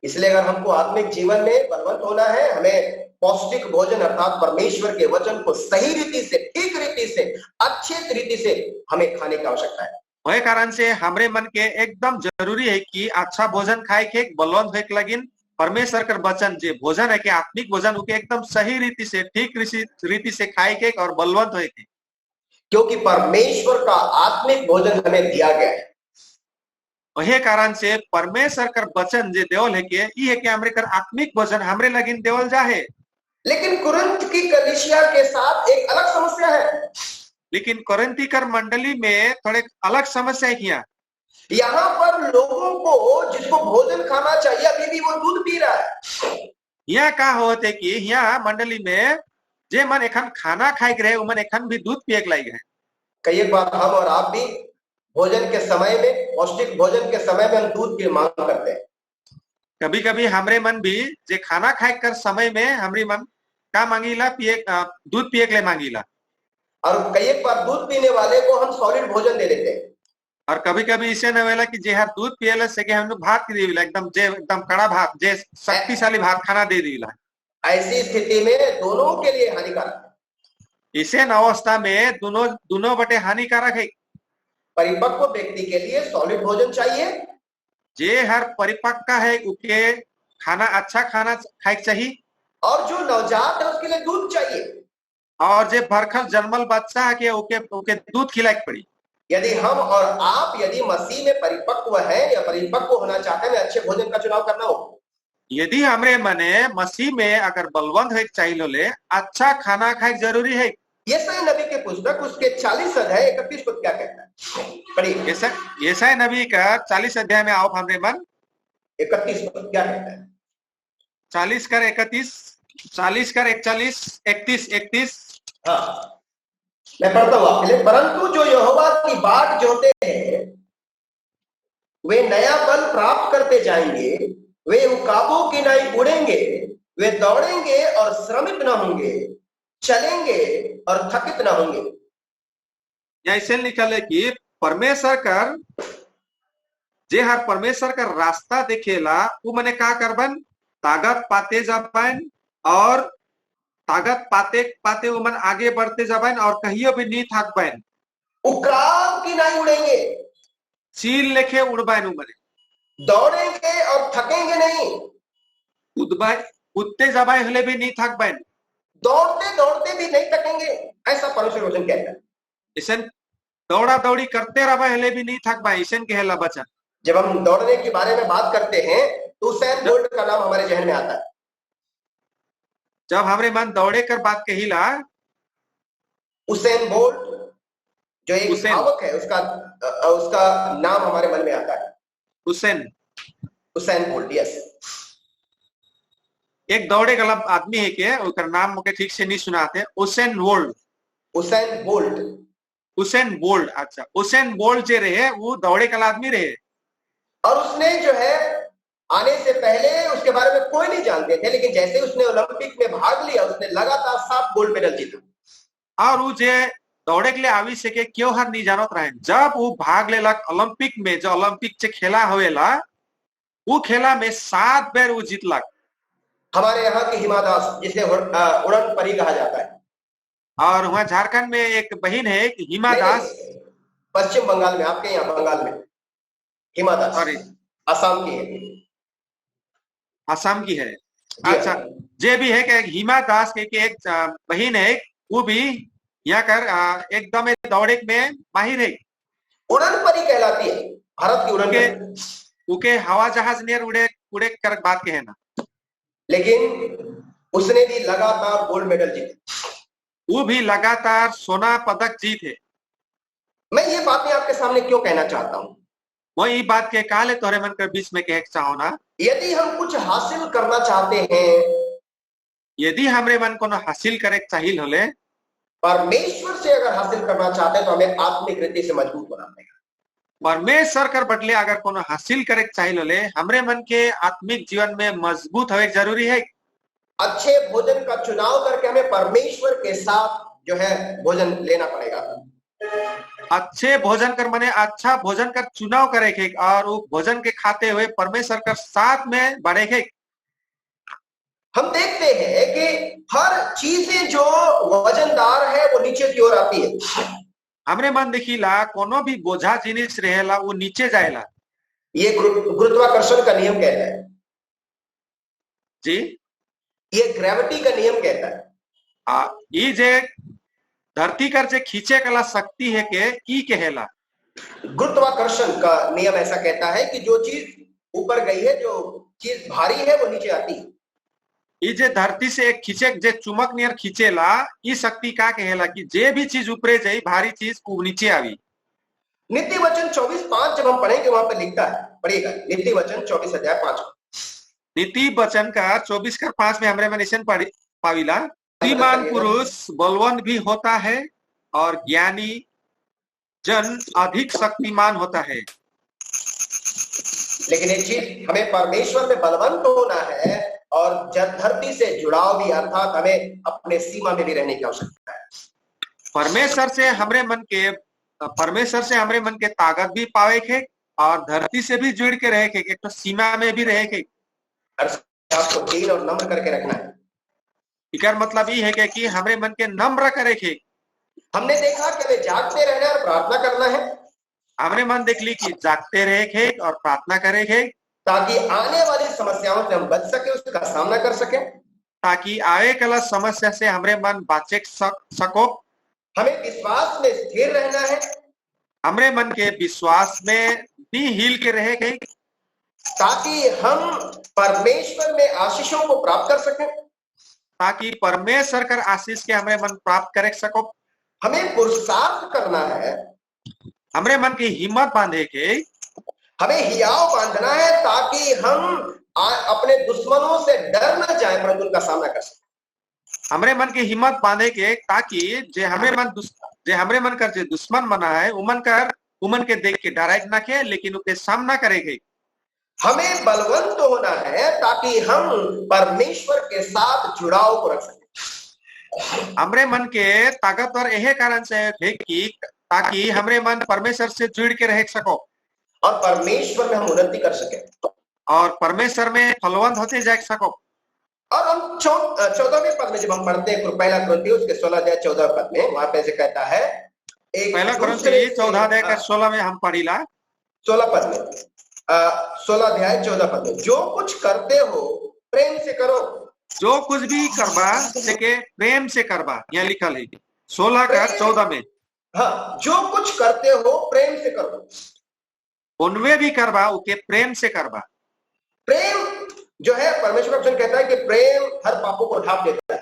इसलिए अगर हमको आत्मिक जीवन में बलवंत होना है, हमें पौष्टिक भोजन अर्थात परमेश्वर के वचन को सही रीति से, ठीक रीति से, अच्छे रीति से हमें खाने की आवश्यकता है। वही कारण से हमरे मन के एकदम जरूरी है कि अच्छा भोजन खाए के बलवंत होए के लगिन परमेश्वर कर वचन जे भोजन है कि आत्मिक भोजन उके एकदम सही रीति से, ठीक रीति से खाए के और बलवंत होए के, क्योंकि परमेश्वर का आत्मिक भोजन हमें दिया गया है। वही कारण से परमेश्वर कर वचन जे देवल है के ई है कि हमरे कर आत्मिक भोजन हमरे लगिन देवल जाहे। लेकिन कुरिन्थ की कलीसिया के साथ एक अलग समस्या है। लेकिन कोरिन्थी कर मंडली में थोड़े अलग समस्या है। यहाँ पर लोगों को जिसको भोजन खाना चाहिए अभी भी वो दूध पी रहा है। यहाँ का होते कि यहाँ मंडली में जे मन एखन खाना खाए के रहे वो मन एखन भी दूध पिए के लायक है। कई बार हम और आप भी भोजन के समय में, पौष्टिक भोजन के समय में हम दूध की मांग करते हैं। कभी कभी हमरे मन भी जे खाना खाए कर समय में हमरी मन का मांगीला दूध पिए के लिए मांगीला, और कई बार दूध पीने वाले को हम सॉलिड भोजन दे देते हैं। और कभी कभी इसे न वेला कि जे हर दूध पिएला से के हम भात की देविला एकदम कड़ा भात, जे शक्तिशाली भात खाना दे देविला। ऐसी स्थिति में दोनों के लिए हानिकारक है। इसे अवस्था में दोनों बटे हानिकारक है। परिपक्व व्यक्ति के लिए सॉलिड भोजन चाहिए, जे हर परिपक्व है उके खाना अच्छा खाना खाए चाहिए, और जो नवजात है उसके लिए दूध चाहिए, और जे भरखल जन्मल बच्चा है के उके दूध खिलाए पड़ी। यदि हम और आप यदि मसीह में परिपक्व है या परिपक्व होना चाहते हैं, अच्छे भोजन का चुनाव करना होगा। यदि हमरे मने मसीह में अगर बलवंत है चाहिए अच्छा खाना खाए जरूरी है। यशायाह नबी के पुस्तक उसके 40 अध्याय 31 पद क्या कहता है, पढ़िए। यशायाह नबी का 40 अध्याय में आओ हमरे मन 31 पद क्या कहता है? 40 कर 31, 40 कर 41, 31। हाँ, मैं पढ़ता हूं आपके लिए। परंतु जो यहोवा की बाट जोते हैं वे नया बल प्राप्त करते जाएंगे, वे उकाबों की नाई उड़ेंगे, वे दौड़ेंगे और श्रमित न होंगे, चलेंगे और थकित न होंगे। ऐसे लिखल है कि परमेश्वर कर जे हर परमेश्वर का रास्ता देखेला वो मने का करबन, ताकत पाते जाबन, और ताकत पाते पाते वो मन आगे बढ़ते जाबन और कहियो भी नहीं थकबन। उकाब की नाई उड़ेंगे, चील लेके उड़बन, मने दौड़ेंगे और थकेंगे नहीं, उतते जाबाई हले भी नहीं थकबन, दौड़ते दौड़ते भी नहीं थकेंगे, ऐसा परमेश्वर वचन कहता है। इसन दौड़ा दौड़ी करते रहा हले भी नहीं थकबाई, इसन कहला बचन। जब हम दौड़ने के बारे में बात करते हैं तो उसेन बोल्ट का नाम हमारे जहन में आता है। जब हमरे मन दौड़े कर बात कहिला, उसेन बोल्ट जो एक धावक है उसका नाम हमारे मन में आता है। Usain bolt, yes. एक दौड़े गला आदमी है के उसका नाम मुझे ठीक से नहीं सुनाते। उसेन बोल्ट, अच्छा उसेन बोल्ट जे रहे वो दौड़े गला आदमी रहे, और उसने जो है आने से पहले उसके बारे में कोई नहीं जानते थे, लेकिन जैसे उसने ओलंपिक में भाग लिया उसने लगातार 7 गोल्ड मेडल जीता। और वो जे दौड़े के लिए आवी से के क्यों हर नहीं जानत रहे, जब वो भाग लेलक ओलंपिक में, जो ओलंपिक से खेला होवेला वो खेला में 7 बार वो जीतलक। हमारे यहाँ की हिमा दास जिसे उड़न परी कहा जाता है, और वहाँ झारखंड में एक बहन है हिमा दास, पश्चिम बंगाल में, आपके यहाँ बंगाल में हिमा दास, सॉरी असम की है, असम की है। अच्छा, जे भी है कि हिमा दास के एक बहन है, वो भी यहाँ कर एकदम दौड़े में माहिर है, उड़न परी कहलाती है, भारत की उड़न परी। उके हवा जहाज नियर उड़े कर बात के है ना, लेकिन उसने भी लगातार गोल्ड मेडल जीते, वो भी लगातार सोना पदक जीते। मैं ये बातें आपके सामने क्यों कहना चाहता हूं, वही बात के काले तोरे मन कर बीच में कह चाहो ना, यदि हम कुछ हासिल करना चाहते हैं, यदि हमरे मन को हासिल करे चाहिए होले, परमेश्वर से अगर हासिल करना चाहते हैं तो हमें आत्मिक रीति से मजबूत होना पड़ेगा। परमेश्वर कर बदले अगर कोनो हासिल करे चाहिए होले, हमरे मन के आत्मिक जीवन में मजबूत होवे जरूरी है। अच्छे भोजन का चुनाव करके हमें परमेश्वर के साथ जो है भोजन लेना पड़ेगा। अच्छे भोजन कर माने अच्छा भोजन कर चुनाव करे थे और वो भोजन के खाते हुए परमेश्वर का साथ में बढ़े थे। हम देखते हैं कि हर चीजें जो वजनदार है वो नीचे की ओर आती है। हमरे मन देखिला कोनो भी बोझा जिनिस रहेला वो नीचे जाएला। ये गुरुत्वाकर्षण का नियम कहता है जी, ये ग्रेविटी का नियम कहता है। ये जे धरती कर जे खींचे कला शक्ति है के की कहेला। गुरुत्वाकर्षण का नियम ऐसा कहता है कि जो चीज ऊपर गई है, जो चीज भारी है वो नीचे आती है। ये जे धरती से एक खींचे जे चुमक नियर खींचेला, ये शक्ति का कहेला कि जे भी चीज ऊपरे जाई भारी चीज वो नीचे आवी। नीति वचन 24:5 जब हम पढ़ेंगे वहां पे लिखता है, पढ़िएगा नीति वचन 24:5। नीति वचन का 24:5 में हमरे मनीषन पाविला, बुद्धिमान पुरुष बलवान भी होता है और ज्ञानी जन अधिक शक्तिमान होता है। लेकिन एक चीज, हमें परमेश्वर में बलवंत होना है और धरती से जुड़ाव भी, अर्थात हमें अपने सीमा में भी रहने की आवश्यकता है। परमेश्वर से हमरे मन के ताकत भी पावे के और धरती से भी जुड़ के रहे के, एक तो सीमा में भी रहे के। आपको दीन और नम्र करके रखना है। इकर मतलब ये है कि हमरे मन के नम्र करे के। हमने देखा कि हमें जागते रहना और प्रार्थना करना है। हमने मन देख ली कि जागते रहे के और प्रार्थना करे के, ताकि आने वाली समस्याओं से हम बच सके, उसका सामना कर सके, ताकि आवे कला समस्या से हमरे मन बचे सको। हमें विश्वास में स्थिर रहना है, हमरे मन के विश्वास में भी हिल के रहे के, ताकि हम परमेश्वर में आशीषों को प्राप्त कर सके, ताकि परमेश्वर कर आशीष के हमरे मन प्राप्त करे सको। हमें पुरुषार्थ करना है, हमरे मन की हिम्मत बांधे के, हमें हियाव बांधना है, ताकि हम अपने दुश्मनों से डर न जाए परंतु उनका सामना कर सके। हमरे मन की हिम्मत बांधे के, ताकि जे हमरे मन कर जे दुश्मन बना है उमन के देख के डराए न के, लेकिन उनके सामना करेंगे। हमें बलवंत होना है ताकि हम परमेश्वर के साथ जुड़ाव को रख सके। हमरे मन के ताकतवर यही कारण से है कि ताकि हमरे मन परमेश्वर से जुड़ के रह सको और परमेश्वर में हम उन्नति कर सके और परमेश्वर में फलवंत होते जा सको। और हम 14वें पद में जब हम पढ़ते हैं पहला कुरिन्थियों उसके 16:14 में, वहां पे से कहता है, एक पहला कुरिन्थियों 14:16 में हम पढ़ीला, 16 पद में 16:14 में, जो कुछ करते हो प्रेम से करो। जो कुछ भी करबा सके प्रेम से करबा, यहाँ लिखल है 16:14 में। हाँ, जो कुछ करते हो प्रेम से करो। उनवे भी करबा उके प्रेम से करबा। प्रेम जो है, परमेश्वर का वचन कहता है कि प्रेम हर पापों को ढांप देता है।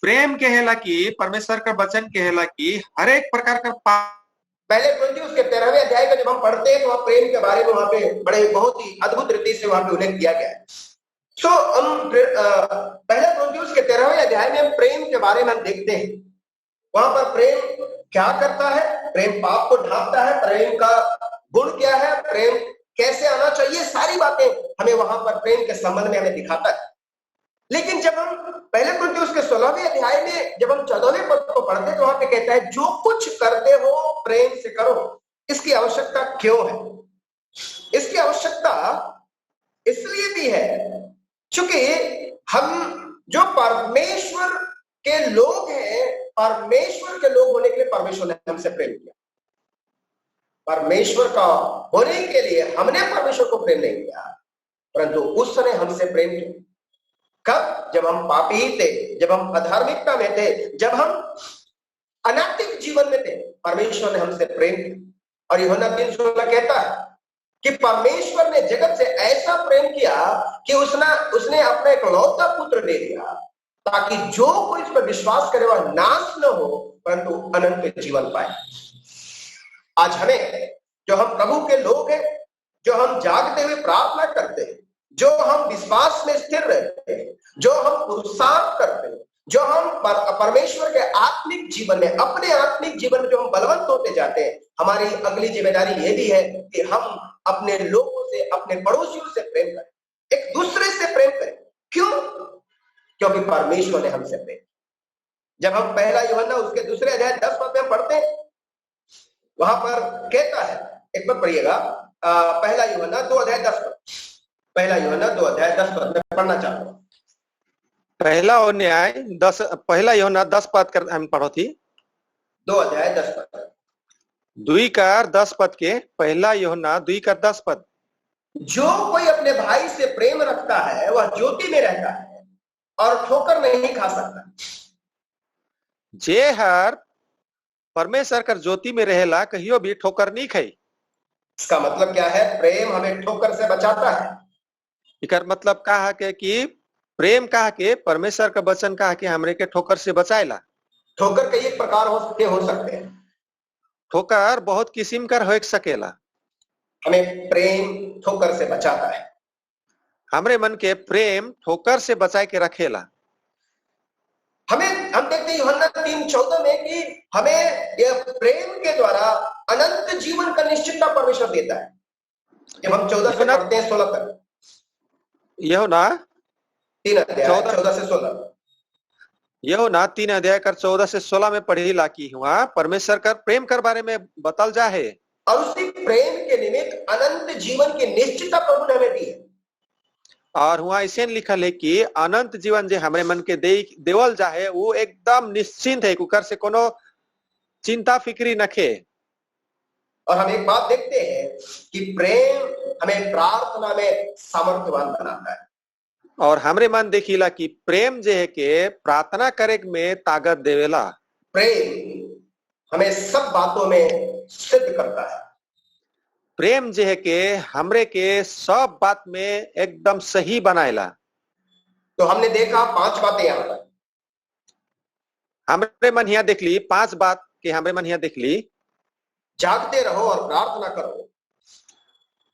प्रेम कहेला कि परमेश्वर का वचन कहेला कि हर एक प्रकार का पाप। पहले कुरिन्थियों उसके 13वें अध्याय का जब हम पढ़ते हैं तो वहां प्रेम के बारे में वहां पे बड़े बहुत ही अद्भुत रीति से वहां पे उल्लेख किया गया है। सो हम पहले कुरिन्थियों उसके 13वें अध्याय में हम प्रेम के बारे में हम देखते हैं। वहां पर प्रेम क्या करता है, प्रेम पाप को ढांपता है, प्रेम का गुण क्या है, प्रेम कैसे आना चाहिए, सारी बातें हमें वहां पर प्रेम के संबंध में हमें दिखाता है। लेकिन जब हम पहले कुरिन्थियों उसके 16वें अध्याय में जब हम 14वें पद को पढ़ते हैं तो वहां पे कहता है, जो कुछ करते हो प्रेम से करो। इसकी आवश्यकता क्यों है? इसकी आवश्यकता इसलिए भी है क्योंकि हम जो परमेश्वर के लोग हैं, परमेश्वर के लोग होने के लिए परमेश्वर ने हमसे प्रेम किया। परमेश्वर का होने के लिए हमने परमेश्वर को प्रेम नहीं किया, परंतु उसने हमसे प्रेम किया। कब? जब हम पापी थे, जब हम अधार्मिकता में थे, जब हम अनैतिक जीवन में थे, परमेश्वर ने हमसे प्रेम किया। और यूहन्ना 3:16 कहता है कि परमेश्वर ने जगत से ऐसा प्रेम किया कि उसने अपना इकलौता पुत्र दे दिया, ताकि जो कोई इस पर विश्वास करे वह नाश न हो परंतु अनंत जीवन पाए। आज हमें, जो हम प्रभु के लोग हैं, जो हम जागते हुए प्रार्थना करते हैं, जो हम विश्वास में स्थिर रहते हैं, जो हम पुरुषार्थ करते हैं, जो हम परमेश्वर के आत्मिक जीवन में, अपने आत्मिक जीवन में जो हम बलवंत होते जाते हैं, हमारी अगली जिम्मेदारी ये भी है कि हम अपने लोगों से, अपने पड़ोसियों से प्रेम करें, एक दूसरे से प्रेम करें। क्यों? क्योंकि परमेश्वर ने हमसे प्रेम। जब हम पहला यूहन्ना उसके 2 अध्याय 10 पद में पढ़ते हैं वहां पर कहता है, एक बार पढ़िएगा, पहला यूहन्ना 2:10 पद, पहला यूहन्ना 2:10 मैं पढ़ना चाहता हूँ। पहला यूहन्ना 10 पद कर हम पढ़ो थी 2:10 पद। 2:10 पद के पहला यूहन्ना 2:10 पद। जो कोई अपने भाई से प्रेम रखता है वह ज्योति में रहता है और ठोकर नहीं खा सकता। जे हर परमेश्वर कर ज्योति में रहेला कहियो भी ठोकर नहीं खाई। इसका मतलब क्या है? प्रेम हमें ठोकर से बचाता है। इकर मतलब कहा के कि प्रेम कहा के परमेश्वर का वचन कहा के हमरे के ठोकर से बचाएला। ठोकर कई एक प्रकार हो सकते हैं। ठोकर बहुत किस्म कर हो सकेला। हमें प्रेम ठोकर से बचाता है। हमरे मन के प्रेम ठोकर से बचाए के रखेला। हम देखते हैं यूहन्ना 3:14 में कि हमें यह प्रेम के द्वारा अनंत जीवन का निश्चितता परमेश्वर देता है। जब हम 14 से पढ़ते हैं 16 तक, यूहन्ना 3 अध्याय 14 से 16, यूहन्ना 3 अध्याय कर 14 से 16 में पढ़ी ला की हुआ परमेश्वर कर प्रेम कर बारे में बतल जा है और उसी प्रेम के निमित्त अनंत जीवन की निश्चितता प्रभु ने हमें दी है। और हुआ ऐसे लिखल है कि अनंत जीवन जे हमरे मन के देवल जाए वो एकदम निश्चिंत है, कुकर से कोनो चिंता फिक्री नखे। और हम एक बात देखते हैं कि प्रेम हमें प्रार्थना में सामर्थ्यवान बनाता है। और हमरे मन देखिला कि प्रेम जे है के प्रार्थना करे में ताकत देवेला। प्रेम हमें सब बातों में सिद्ध करता है। प्रेम जे है के हमरे के सब बात में एकदम सही बनाएला। तो हमने देखा 5 बातें यहाँ पर। हमरे मन यहाँ देख ली 5 बात के हमरे मन यहाँ देख ली। जागते रहो और प्रार्थना करो।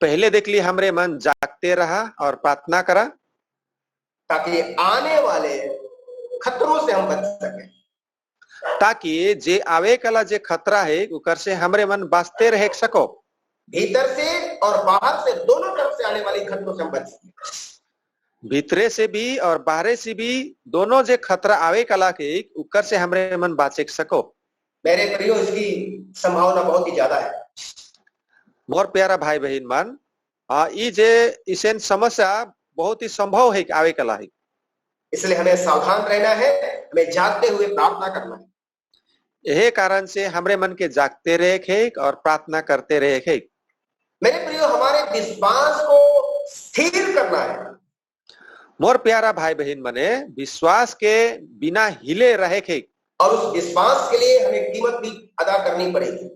पहले देख ली हमरे मन जागते रहा और प्रार्थना करा ताकि आने वाले खतरों से हम बच सके। ताकि जे आवे कला जे खतरा है उकर से हमरे मन बचते रह सको। भीतर से और बाहर से दोनों तरफ से आने वाली खतरों से हम बच सके। भीतरे से भी और बाहरे से भी दोनों जे खतरा आवे कला के उकर से हमरे मन बचे सको। मेरे प्रियो, इसकी संभावना बहुत ही ज्यादा है। मोर प्यारा भाई बहन मन, ई जे इसे समस्या बहुत ही संभव है कि आवे कला है। इसलिए हमें सावधान रहना है, हमें जागते हुए प्रार्थना करना है। यही कारण से हमरे मन के जागते रहे और प्रार्थना करते रहे। मेरे प्रियो, हमारे विश्वास को स्थिर करना है। मोर प्यारा भाई बहन मने विश्वास के बिना हिले रहे और उस विश्वास के लिए हमें कीमत भी अदा करनी पड़ेगी।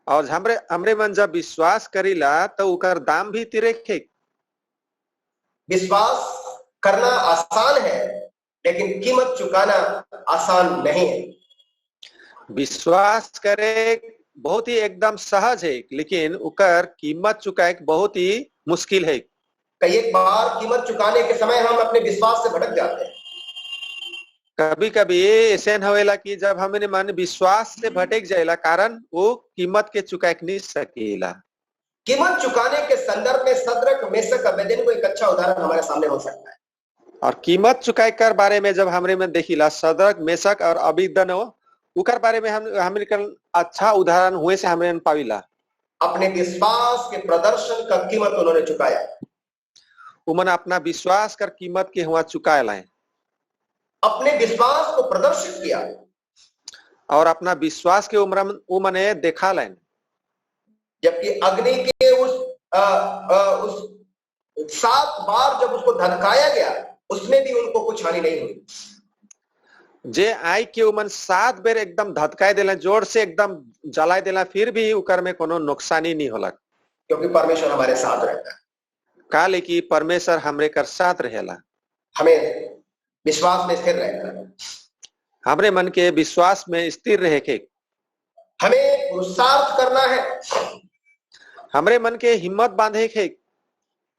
और हमरे मन जब विश्वास करीला तो उकर दाम भी तिरे। विश्वास करना आसान है लेकिन कीमत चुकाना आसान नहीं है। विश्वास करे बहुत ही एकदम सहज है लेकिन उकर कीमत चुकाए बहुत ही मुश्किल है। कई एक बार कीमत चुकाने के समय हम अपने विश्वास से भटक जाते हैं। कभी कभी ऐसे होएला कि जब हमने मन विश्वास से भटक जाएला कारण वो कीमत के चुकाए नहीं सकेला। कीमत चुकाने के संदर्भ में सदरक मेशक अबेदनगो एक अच्छा उदाहरण हमारे सामने हो सकता है। और कीमत चुकाए कर बारे में जब हमरे में देखिला सदरक मेशक और अबेदनगो उकर बारे में हमरे अच्छा उदाहरण हुए से हमरे पाविला। अपने विश्वास के प्रदर्शन का कीमत उन्होंने चुकाया। उमन अपना विश्वास कर कीमत के हुआ चुकाए लाए। अपने विश्वास को प्रदर्शित किया और अपना विश्वास के उमने देखा लाइन। जबकि अग्नि के उस 7 बार जब उसको धधकाया गया उसमें भी उनको कुछ हानि नहीं हुई। जे आई के उमन 7 बेर एकदम धधकाए देला, जोर से एकदम जलाए देला, फिर भी उकर में कोनो नुकसानी नहीं होला क्योंकि परमेश्वर हमारे साथ रहता है। काले की परमेश्वर हमरे कर साथ रहेला। हमें विश्वास में स्थिर रहना है। हमरे मन के विश्वास में स्थिर रहे के हमें पुरुषार्थ करना है। हमरे मन के हिम्मत बांधे के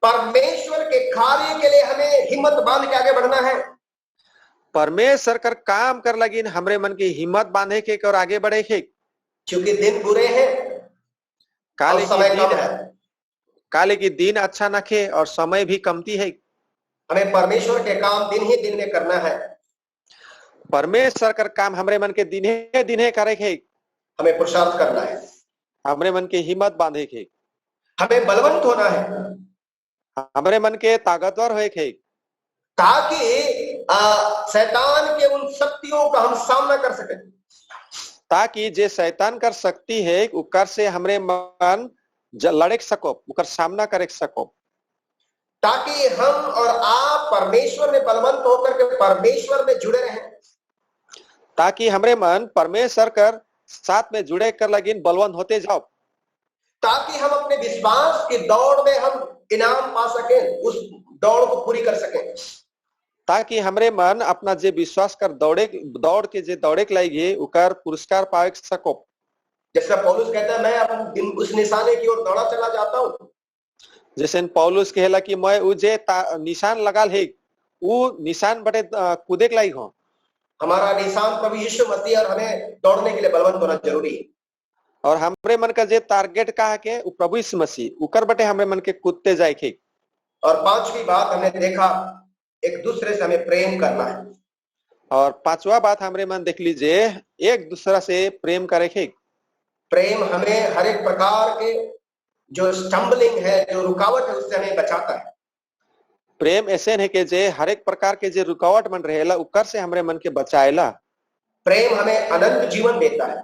परमेश्वर के कार्य के लिए हमें हिम्मत बांध के आगे बढ़ना है। परमेश्वर कर काम कर लगी हमरे मन की हिम्मत बांधे के और आगे बढ़े के। क्योंकि दिन बुरे हैं, काले समय कम है। काले की दिन अच्छा नखे और समय भी कमती है। हमें परमेश्वर के काम दिन ही दिन में करना है। परमेश्वर कर काम हमरे मन के दिने दिने करे के। हमें पुरुषार्थ करना है। हमरे मन के हिम्मत बांधे के, हमें बलवंत होना है, हमरे मन के ताकतवर होए के, ताकि शैतान के उन शक्तियों का हम सामना कर सकें, ताकि जे शैतान कर सकती है उकर से हमरे मन लड़े सको, उकर सामना करे सको, ताकि हम और आप परमेश्वर में बलवंत होकर के परमेश्वर में जुड़े रहें, ताकि हमरे मन परमेश्वर कर साथ में जुड़े कर लगिन बलवंत होते जाओ, ताकि हम अपने विश्वास की दौड़ में हम इनाम पा सकें, उस दौड़ को पूरी कर सकें, ताकि हमरे मन अपना जे विश्वास कर दौड़ के जे दौड़े के लागी उकर पुरस्कार पावे सको। जैसा पौलुस कहता है, मैं अब उस निशाने की ओर दौड़ा चला जाता हूं, जैसे पौलुस कहेला कि मैं उ जे निशान लगाल है उ निशान बटे कूदे के लागी हो। हमारा निशान प्रभु यीशु मसीह और हमें दौड़ने के लिए बलवंत होना जरूरी है। और हमरे मन का जे टारगेट का है के प्रभु यीशु मसीह उकर बटे हमरे मन के कूदते जाए के। और पांचवी बात हमने देखा, एक दूसरे से हमें प्रेम करना है। और पांचवा बात हमरे मन देख लीजिए, एक दूसरा से प्रेम करे के। प्रेम हमें हर एक प्रकार के जो स्टम्बलिंग है, जो रुकावट है, उससे हमें बचाता है। प्रेम ऐसे है कि जे हर एक प्रकार के जे रुकावट मन रहेला उकर से हमरे मन के बचाएला। प्रेम हमें अनंत जीवन देता है।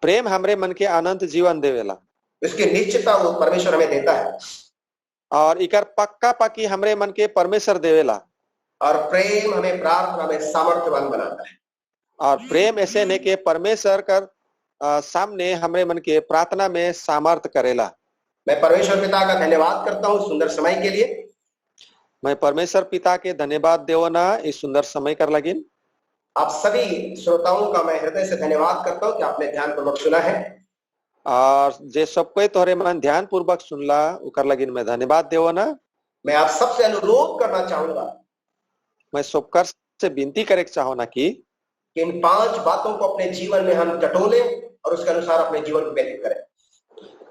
प्रेम हमरे मन के अनंत जीवन देवेला, इसकी निश्चितता वो परमेश्वर हमें देता है। और इकर पक्का पक्की हमरे मन के परमेश्वर देवेला। और प्रेम हमें प्रार्थना में सामर्थ्यवान बनाता है। और प्रेम ऐसे ने के परमेश्वर कर सामने हमरे मन के प्रार्थना में सामर्थ करेला। मैं परमेश्वर पिता का धन्यवाद करता हूँ सुंदर समय के लिए। मैं परमेश्वर पिता के धन्यवाद देवना इस सुंदर समय कर लगिन। आप सभी श्रोताओं का मैं हृदय से धन्यवाद करता हूँ कि आपने ध्यान पूर्वक सुना है। और जे सब कोई तोहरे मन ध्यान पूर्वक सुनला उकर लगिन मैं धन्यवाद देवना। मैं आप सबसे अनुरोध करना चाहूंगा, मैं सबकर से विनती करे चाहो ना कि इन 5 बातों को अपने जीवन में हम टटोलें और उसके अनुसार अपने जीवन को व्यतीत करें।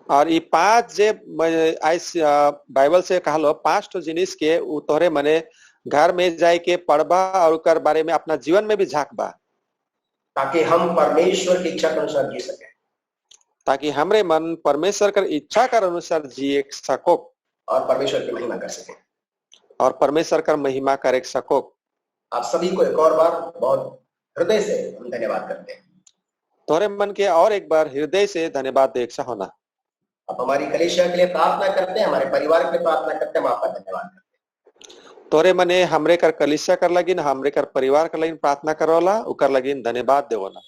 और ये 5 जे बाइबल से कहलो 5 तो जिनिस के तोहरे मने घर में जाए के पढ़बा और उकर बारे में अपना जीवन में भी झांकबा, ताकि हम परमेश्वर की इच्छा के अनुसार जी सके, ताकि हमरे मन परमेश्वर कर इच्छा कर अनुसार जिए सको और परमेश्वर की महिमा कर सके, और परमेश्वर कर महिमा करे सको। आप सभी को एक और बार बहुत हृदय से हम धन्यवाद करते हैं। तोरे मन के और एक बार हृदय से धन्यवाद देख होना। आप हमारी कलीसिया के लिए प्रार्थना करते हैं, हमारे परिवार के लिए प्रार्थना करते हैं, हम आपका धन्यवाद करते हैं। तोरे मने हमरे कर कलीसिया कर लगिन, हमरे कर परिवार कर लगिन प्रार्थना करोला, उकर लगिन धन्यवाद देवोला।